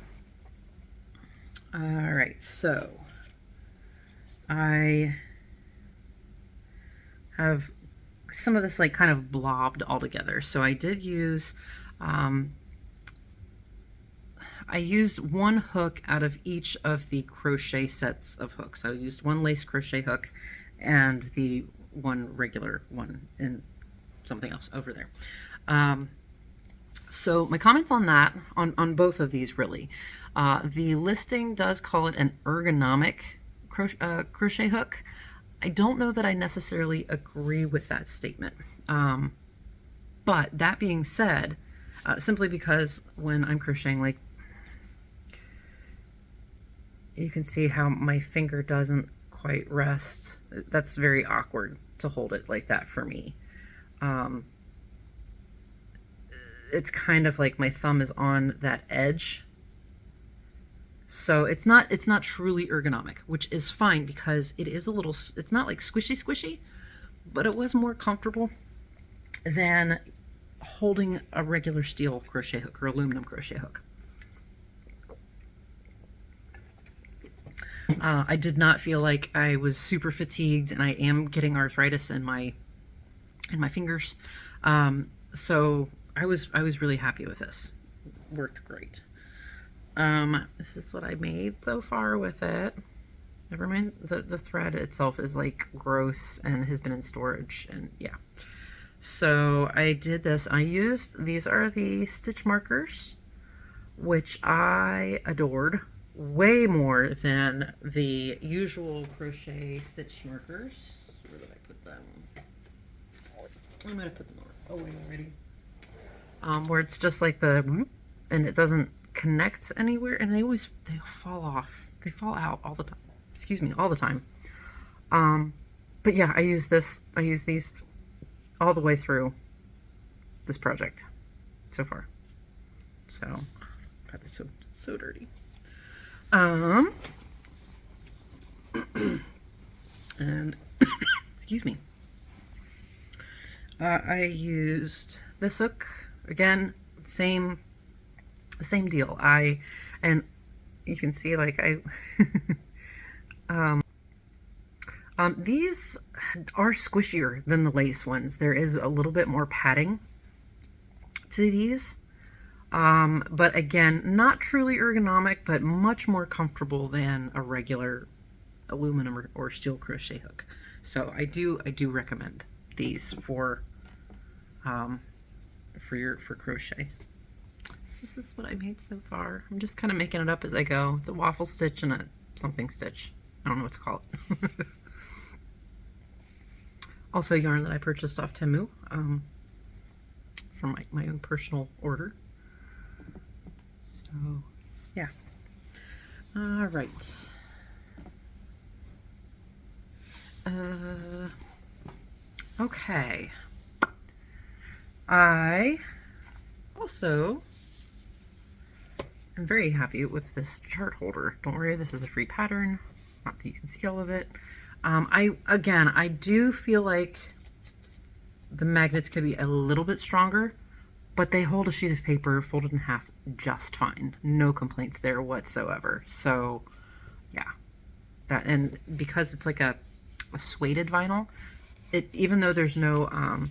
All right, so I have some of this like kind of blobbed all together. So I did use, I used one hook out of each of the crochet sets of hooks. I used one lace crochet hook and the one regular one in something else over there. So my comments on that, on both of these really, the listing does call it an ergonomic crochet hook. I don't know that I necessarily agree with that statement. But that being said, simply because when I'm crocheting, like, you can see how my finger doesn't quite rest. That's very awkward to hold it like that for me. It's kind of like my thumb is on that edge. So it's not truly ergonomic, which is fine because it is a little, it's not like squishy, but it was more comfortable than holding a regular steel crochet hook or aluminum crochet hook. I did not feel like I was super fatigued, and I am getting arthritis in my fingers. So I was really happy with this. Worked great. This is what I made so far with it. Never mind, the thread itself is like gross and has been in storage, and yeah. So I did this. I used, these are the stitch markers, which I adored. way more than the usual crochet stitch markers. Where did I put them? I might have put them away already. Where it's just like the whoop, and it doesn't connect anywhere, and they fall off. They fall out all the time. Excuse me, all the time. But yeah, I use these all the way through this project so far. So, God, this is so dirty. And excuse me. I used this hook again. Same deal. And you can see like these are squishier than the lace ones. There is a little bit more padding to these. But again, not truly ergonomic, but much more comfortable than a regular aluminum or steel crochet hook. So I do recommend these for crochet. This is what I made so far. I'm just kind of making it up as I go. It's a waffle stitch and a something stitch. I don't know what to call it. Also yarn that I purchased off Temu from my own personal order. So, yeah. All right. Okay. I also am very happy with this chart holder. Don't worry, this is a free pattern. Not that you can see all of it. I do feel like the magnets could be a little bit stronger, but they hold a sheet of paper folded in half just fine. No complaints there whatsoever. So yeah, that, and because it's like a suede vinyl, even though there's no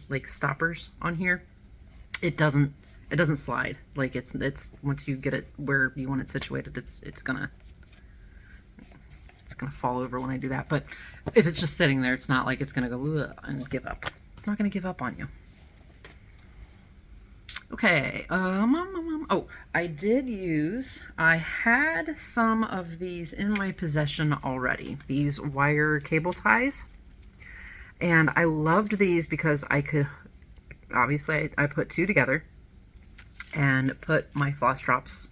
like stoppers on here, it doesn't slide. Like it's once you get it where you want it situated, it's gonna fall over when I do that. But if it's just sitting there, it's not like it's gonna go and give up. It's not gonna give up on you. Okay, oh, I had some of these in my possession already, these wire cable ties, and I loved these because I could, obviously I put two together and put my floss drops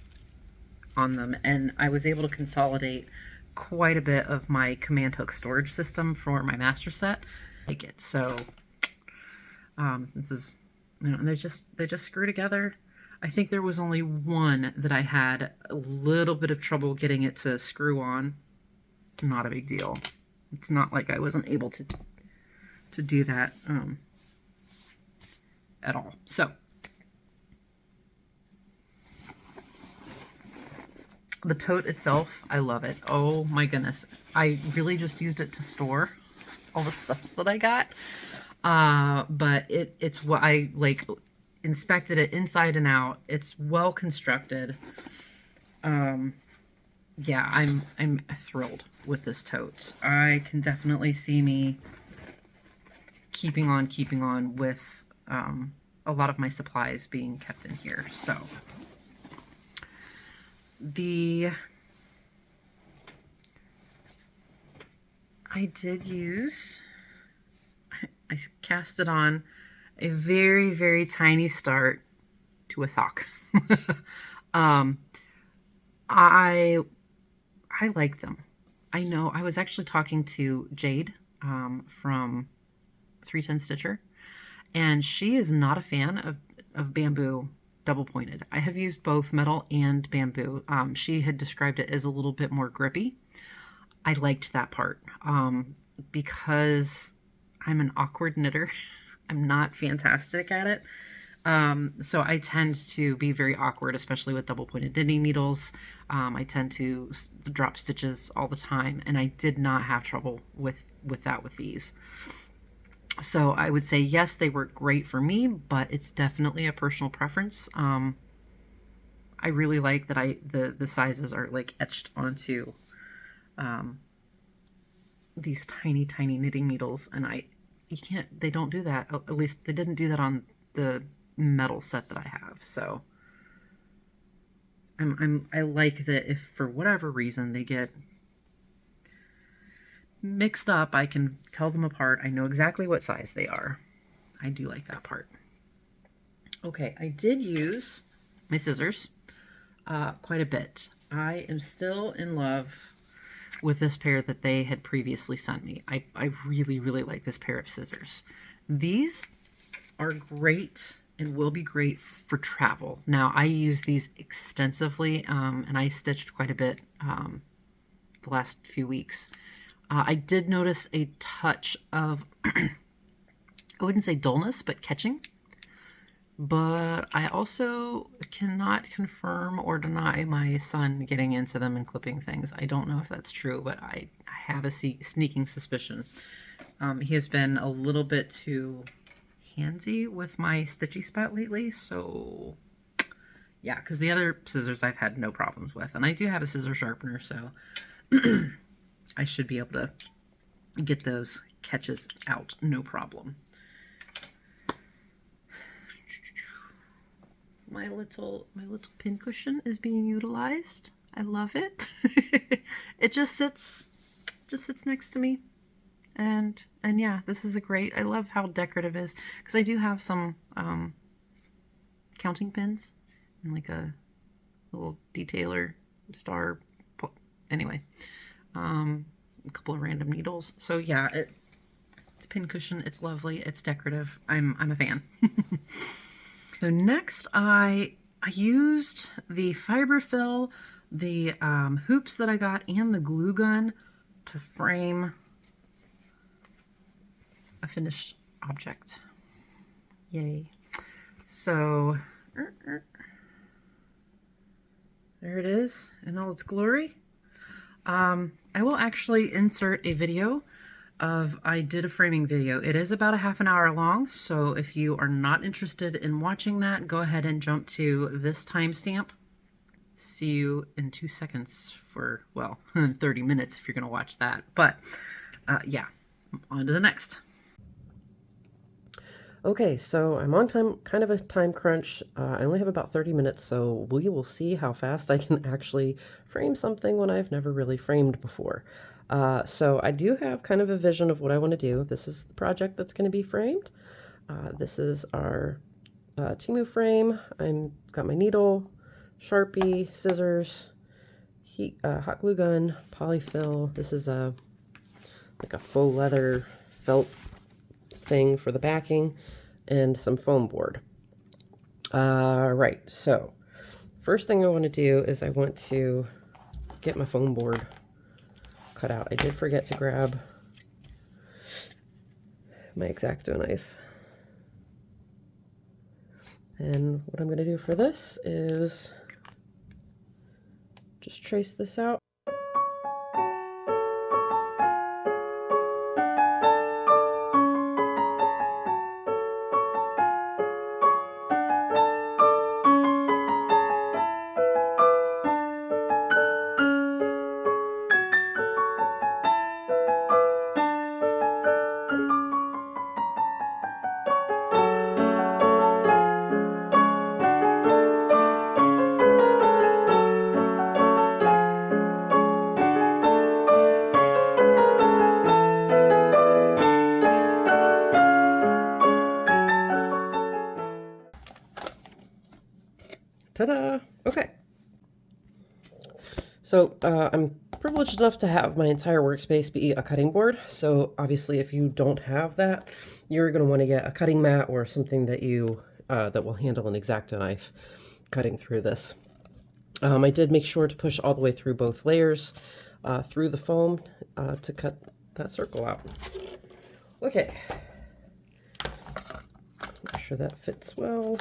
on them, and I was able to consolidate quite a bit of my command hook storage system for my master set. Like it, so this is, you know, they just screw together. I think there was only one that I had a little bit of trouble getting it to screw on. Not a big deal. It's not like I wasn't able to do that at all. So the tote itself, I love it. Oh my goodness. I really just used it to store all the stuffs that I got. But it's what I like inspected it inside and out. It's well constructed. Yeah, I'm thrilled with this tote. I can definitely see me keeping on with a lot of my supplies being kept in here. So I cast it on a very, very tiny start to a sock. I like them. I know I was actually talking to Jade from 310 Stitcher, and she is not a fan of bamboo double pointed. I have used both metal and bamboo. She had described it as a little bit more grippy. I liked that part because I'm an awkward knitter. I'm not fantastic at it. So I tend to be very awkward, especially with double pointed knitting needles. I tend to drop stitches all the time, and I did not have trouble with that with these. So I would say, yes, they work great for me, but it's definitely a personal preference. I really like that the sizes are like etched onto these tiny knitting needles, and they don't do that. At least they didn't do that on the metal set that I have. So I like that if for whatever reason they get mixed up, I can tell them apart. I know exactly what size they are. I do like that part. Okay, I did use my scissors quite a bit. I am still in love with this pair that they had previously sent me. I really, really like this pair of scissors. These are great and will be great for travel. Now, I use these extensively, and I stitched quite a bit the last few weeks. I did notice a touch of, I wouldn't say dullness, but catching. But I also cannot confirm or deny my son getting into them and clipping things. I don't know if that's true, but I have a sneaking suspicion. He has been a little bit too handsy with my stitchy spot lately, so yeah, because the other scissors I've had no problems with. And I do have a scissor sharpener, so I should be able to get those catches out no problem. My little pin cushion is being utilized. I love it. It just sits next to me. And yeah, this is a great, I love how decorative it is, because I do have some counting pins and like a little detailer star, anyway, a couple of random needles. So yeah, it's a pin cushion. It's lovely. It's decorative. I'm a fan. So next I used the Fiberfill, the hoops that I got, and the glue gun to frame a finished object. Yay. So there it is in all its glory. I will actually insert a video I did a framing video. It is about a half an hour long, so if you are not interested in watching that, go ahead and jump to this timestamp. See you in 2 seconds for, well, 30 minutes if you're going to watch that. But yeah, on to the next. Okay, so I'm on kind of a time crunch. I only have about 30 minutes, so we will see how fast I can actually frame something when I've never really framed before. So I do have kind of a vision of what I want to do. This is the project that's going to be framed. This is our Temu frame. I've got my needle, Sharpie, scissors, hot glue gun, polyfill. This is like a faux leather felt thing for the backing, and some foam board. Right, so first thing I want to do is I want to get my foam board cut out. I did forget to grab my X-Acto knife. And what I'm going to do for this is just trace this out. Ta-da! Okay. So I'm privileged enough to have my entire workspace be a cutting board. So obviously if you don't have that, you're going to want to get a cutting mat or something that you that will handle an X-Acto knife cutting through this. I did make sure to push all the way through both layers through the foam to cut that circle out. Okay. Make sure that fits well.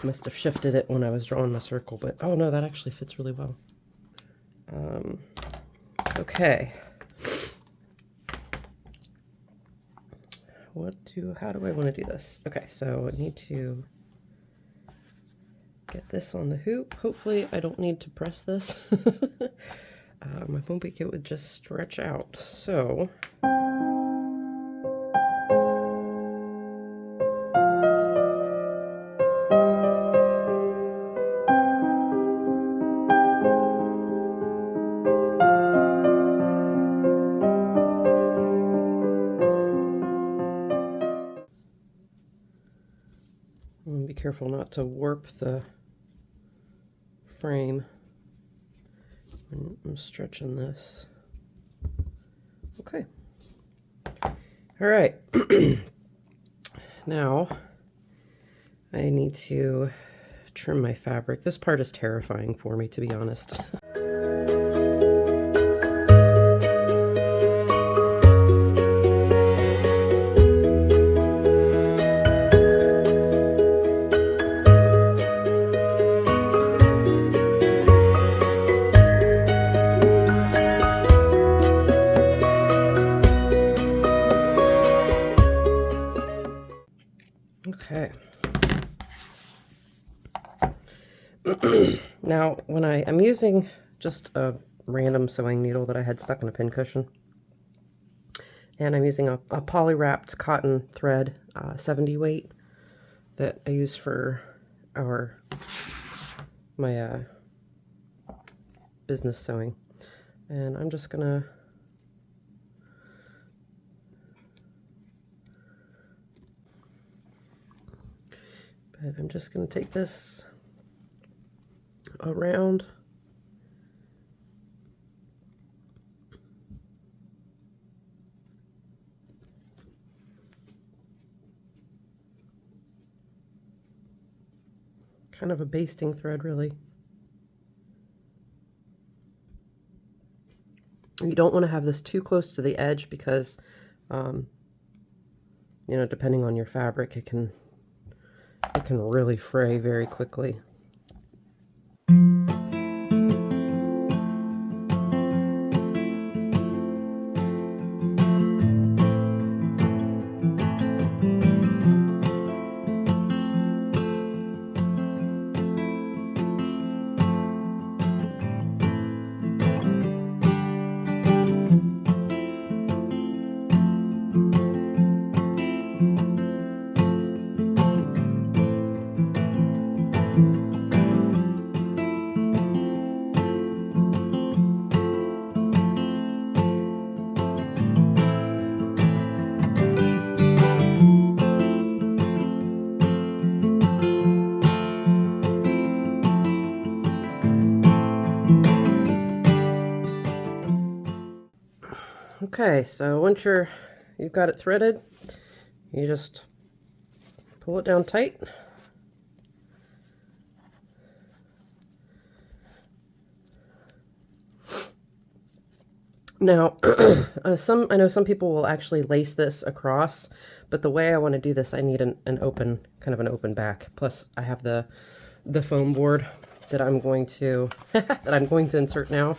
Must have shifted it when I was drawing my circle, but oh no, that actually fits really well. Okay. How do I want to do this? Okay, so I need to get this on the hoop. Hopefully I don't need to press this. I'm hoping it would just stretch out. So careful not to warp the frame when I'm stretching this. Okay. All right. Now I need to trim my fabric. This part is terrifying for me, to be honest. Okay. Now, when I'm using just a random sewing needle that I had stuck in a pincushion, and I'm using a poly-wrapped cotton thread, 70 weight, that I use for my business sewing. And I'm just gonna take this around. Kind of a basting thread, really. You don't want to have this too close to the edge because, you know, depending on your fabric, it can really fray very quickly. Okay, so once you've got it threaded, you just pull it down tight. Now, I know some people will actually lace this across, but the way I want to do this, I need an open, kind of an open back. Plus, I have the foam board that I'm going to insert now.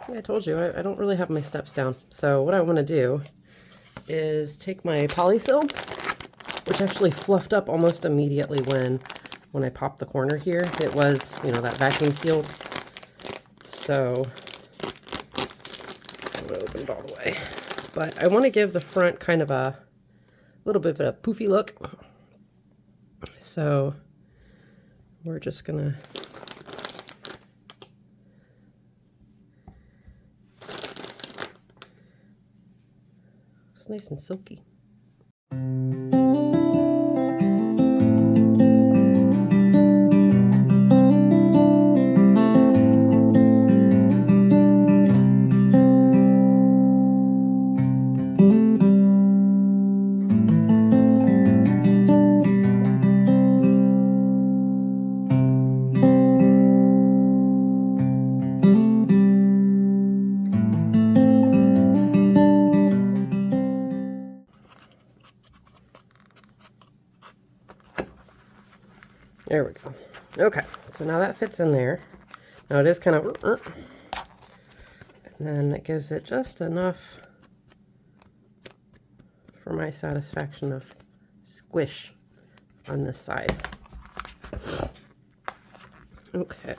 See, I told you, I don't really have my steps down. So what I want to do is take my polyfill, which actually fluffed up almost immediately when I popped the corner here. It was, you know, that vacuum sealed. So I'm going to open it all the way. But I want to give the front kind of a little bit of a poofy look. So we're just going to it's nice and silky. There we go. Okay, so now that fits in there. Now it is kind of, and then it gives it just enough for my satisfaction of squish on this side. Okay,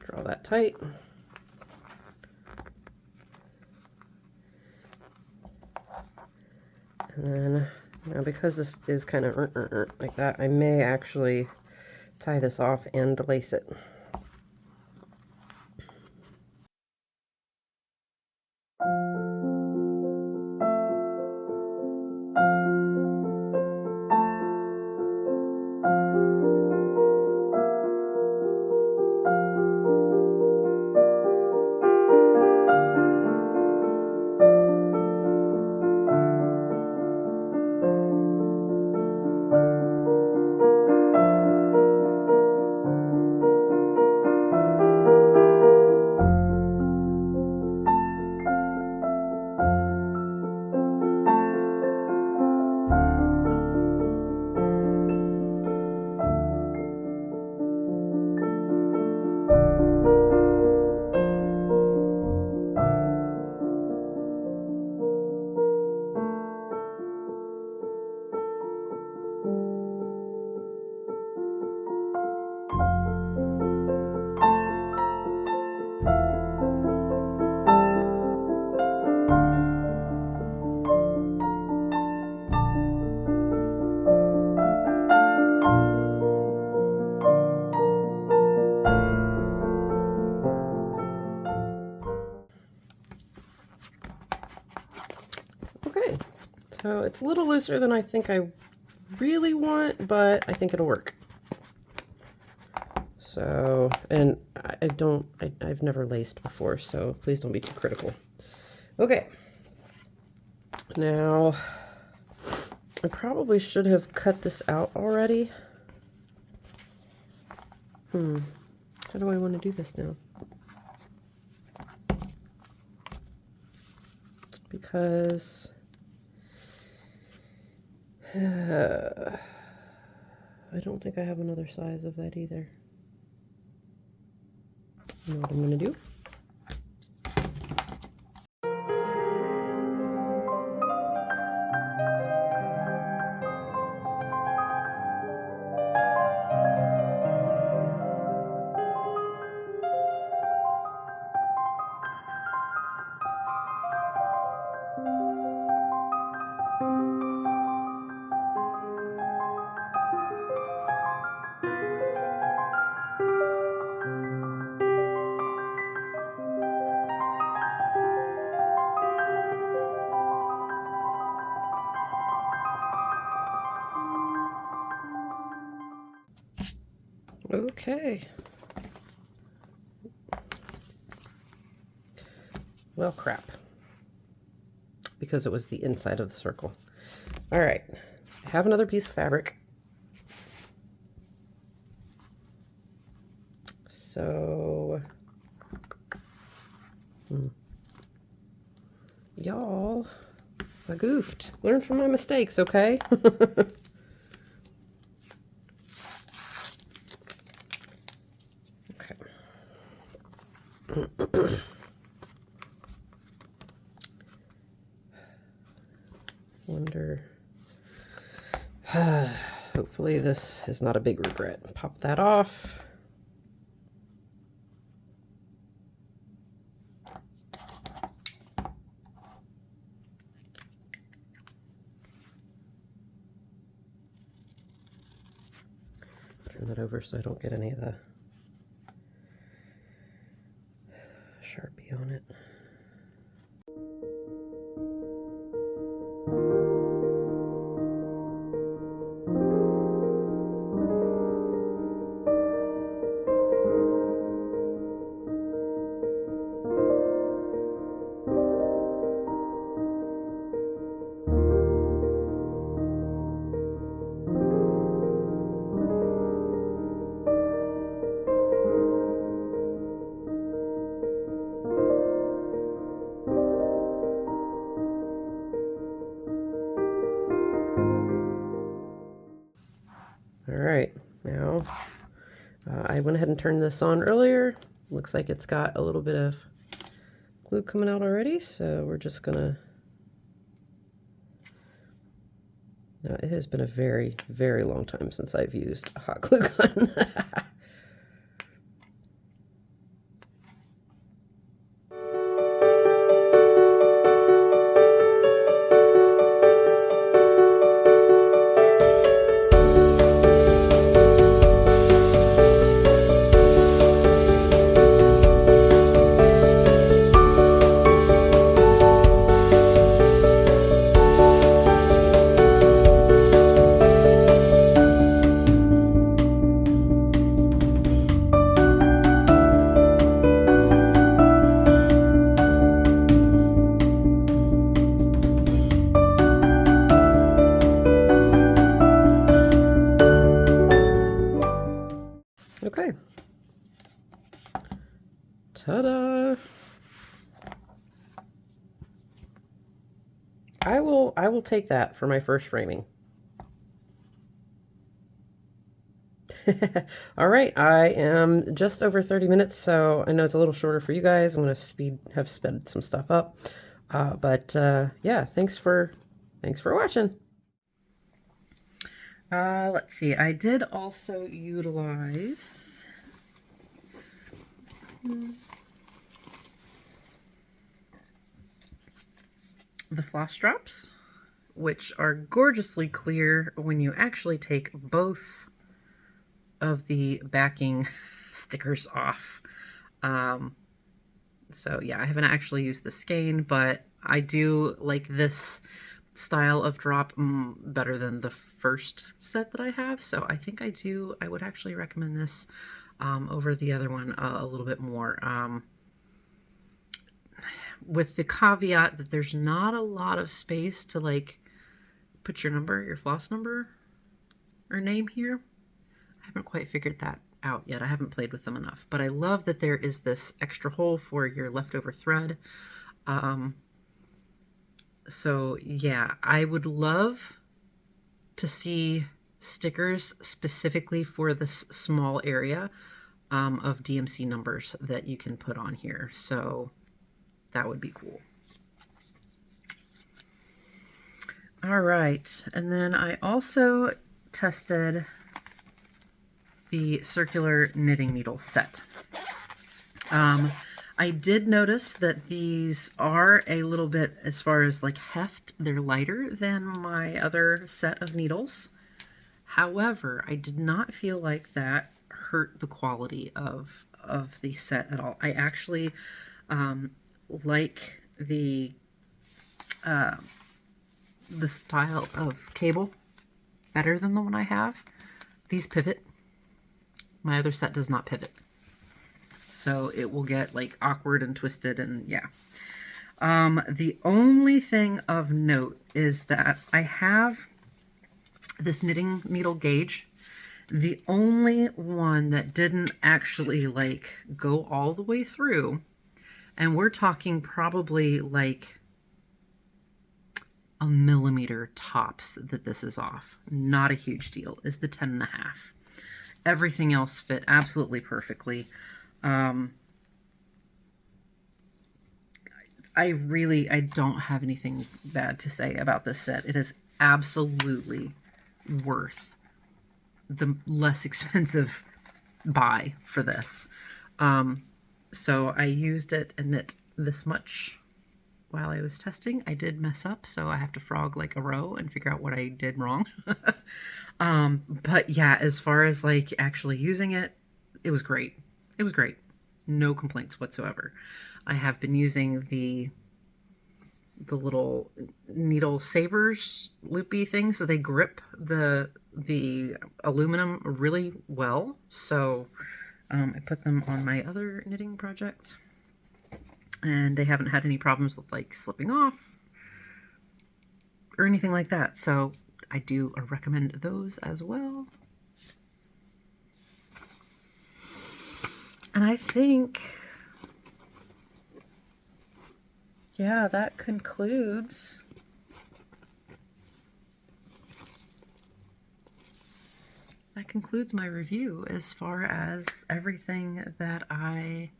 draw that tight. And then, now because this is kind of like that, I may actually tie this off and lace it. So it's a little looser than I think I really want, but I think it'll work. So, and I've never laced before, so please don't be too critical. Okay. Now, I probably should have cut this out already. How do I want to do this now? Because I don't think I have another size of that either. You know what I'm going to do? Okay. Well, crap. Because it was the inside of the circle. All right. I have another piece of fabric. So, y'all, I goofed. Learn from my mistakes, okay? Wonder. Hopefully this is not a big regret. Pop that off. Turn that over so I don't get any of the Sharpie on it. Alright, now I went ahead and turned this on earlier. Looks like it's got a little bit of glue coming out already, so we're just gonna... Now, it has been a very, very long time since I've used a hot glue gun. Okay. Ta-da! I will take that for my first framing. All right, I am just over 30 minutes, so I know it's a little shorter for you guys. I'm going to have sped some stuff up. Yeah, thanks for watching. Let's see. I did also utilize the floss drops, which are gorgeously clear when you actually take both of the backing stickers off. So yeah, I haven't actually used the skein, but I do like this style of drop better than the first set that I have. So I think I would actually recommend this over the other one a little bit more. With the caveat that there's not a lot of space to like put your floss number or name here. I haven't quite figured that out yet. I haven't played with them enough, but I love that there is this extra hole for your leftover thread. So yeah, I would love to see stickers specifically for this small area of DMC numbers that you can put on here. So that would be cool. All right, and then I also tested the circular knitting needle set. I did notice that these are a little bit, as far as like heft, they're lighter than my other set of needles. However, I did not feel like that hurt the quality of the set at all. I actually like the style of cable better than the one I have. These pivot. My other set does not pivot. So it will get like awkward and twisted and yeah. The only thing of note is that I have this knitting needle gauge. The only one that didn't actually like go all the way through, and we're talking probably like a millimeter tops that this is off. Not a huge deal, is the 10.5. Everything else fit absolutely perfectly. I don't have anything bad to say about this set. It is absolutely worth the less expensive buy for this. So I used it and knit this much while I was testing. I did mess up, so I have to frog like a row and figure out what I did wrong. But yeah, as far as like actually using it, it was great. It was great. No complaints whatsoever. I have been using the little needle savers loopy things, so they grip the aluminum really well. So I put them on my other knitting projects, and they haven't had any problems with like slipping off or anything like that. So I do recommend those as well. And I think, yeah, that concludes my review as far as everything that I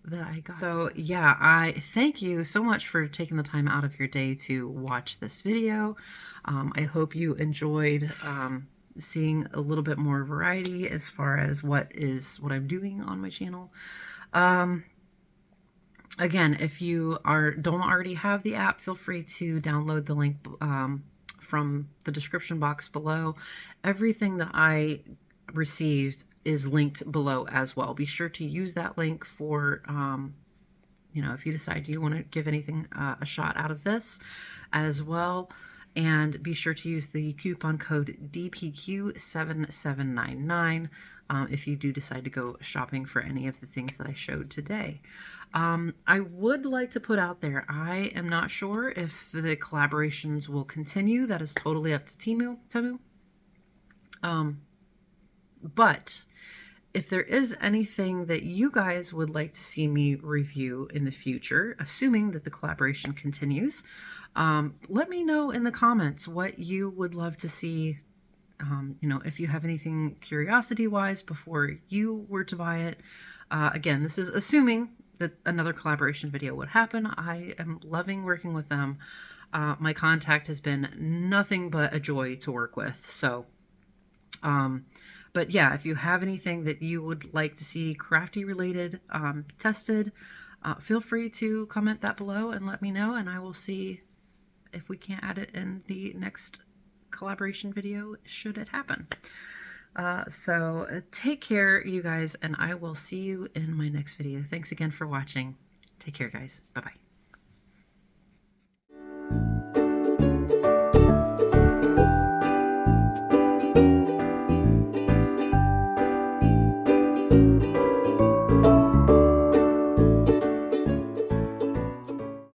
got. So yeah, I thank you so much for taking the time out of your day to watch this video. I hope you enjoyed seeing a little bit more variety as far as what I'm doing on my channel. Again, if you don't already have the app, feel free to download the link from the description box below. Everything that I received is linked below as well. Be sure to use that link for if you decide you want to give anything a shot out of this as well. And be sure to use the coupon code DPQ7799 if you do decide to go shopping for any of the things that I showed today. I would like to put out there, I am not sure if the collaborations will continue. That is totally up to Temu. But if there is anything that you guys would like to see me review in the future, assuming that the collaboration continues, let me know in the comments what you would love to see. If you have anything curiosity-wise before you were to buy it. Again, this is assuming that another collaboration video would happen. I am loving working with them. My contact has been nothing but a joy to work with. So, but yeah, if you have anything that you would like to see crafty related tested, feel free to comment that below and let me know, and I will see if we can't add it in the next collaboration video should it happen. So take care, you guys, and I will see you in my next video. Thanks again for watching. Take care, guys. Bye-bye.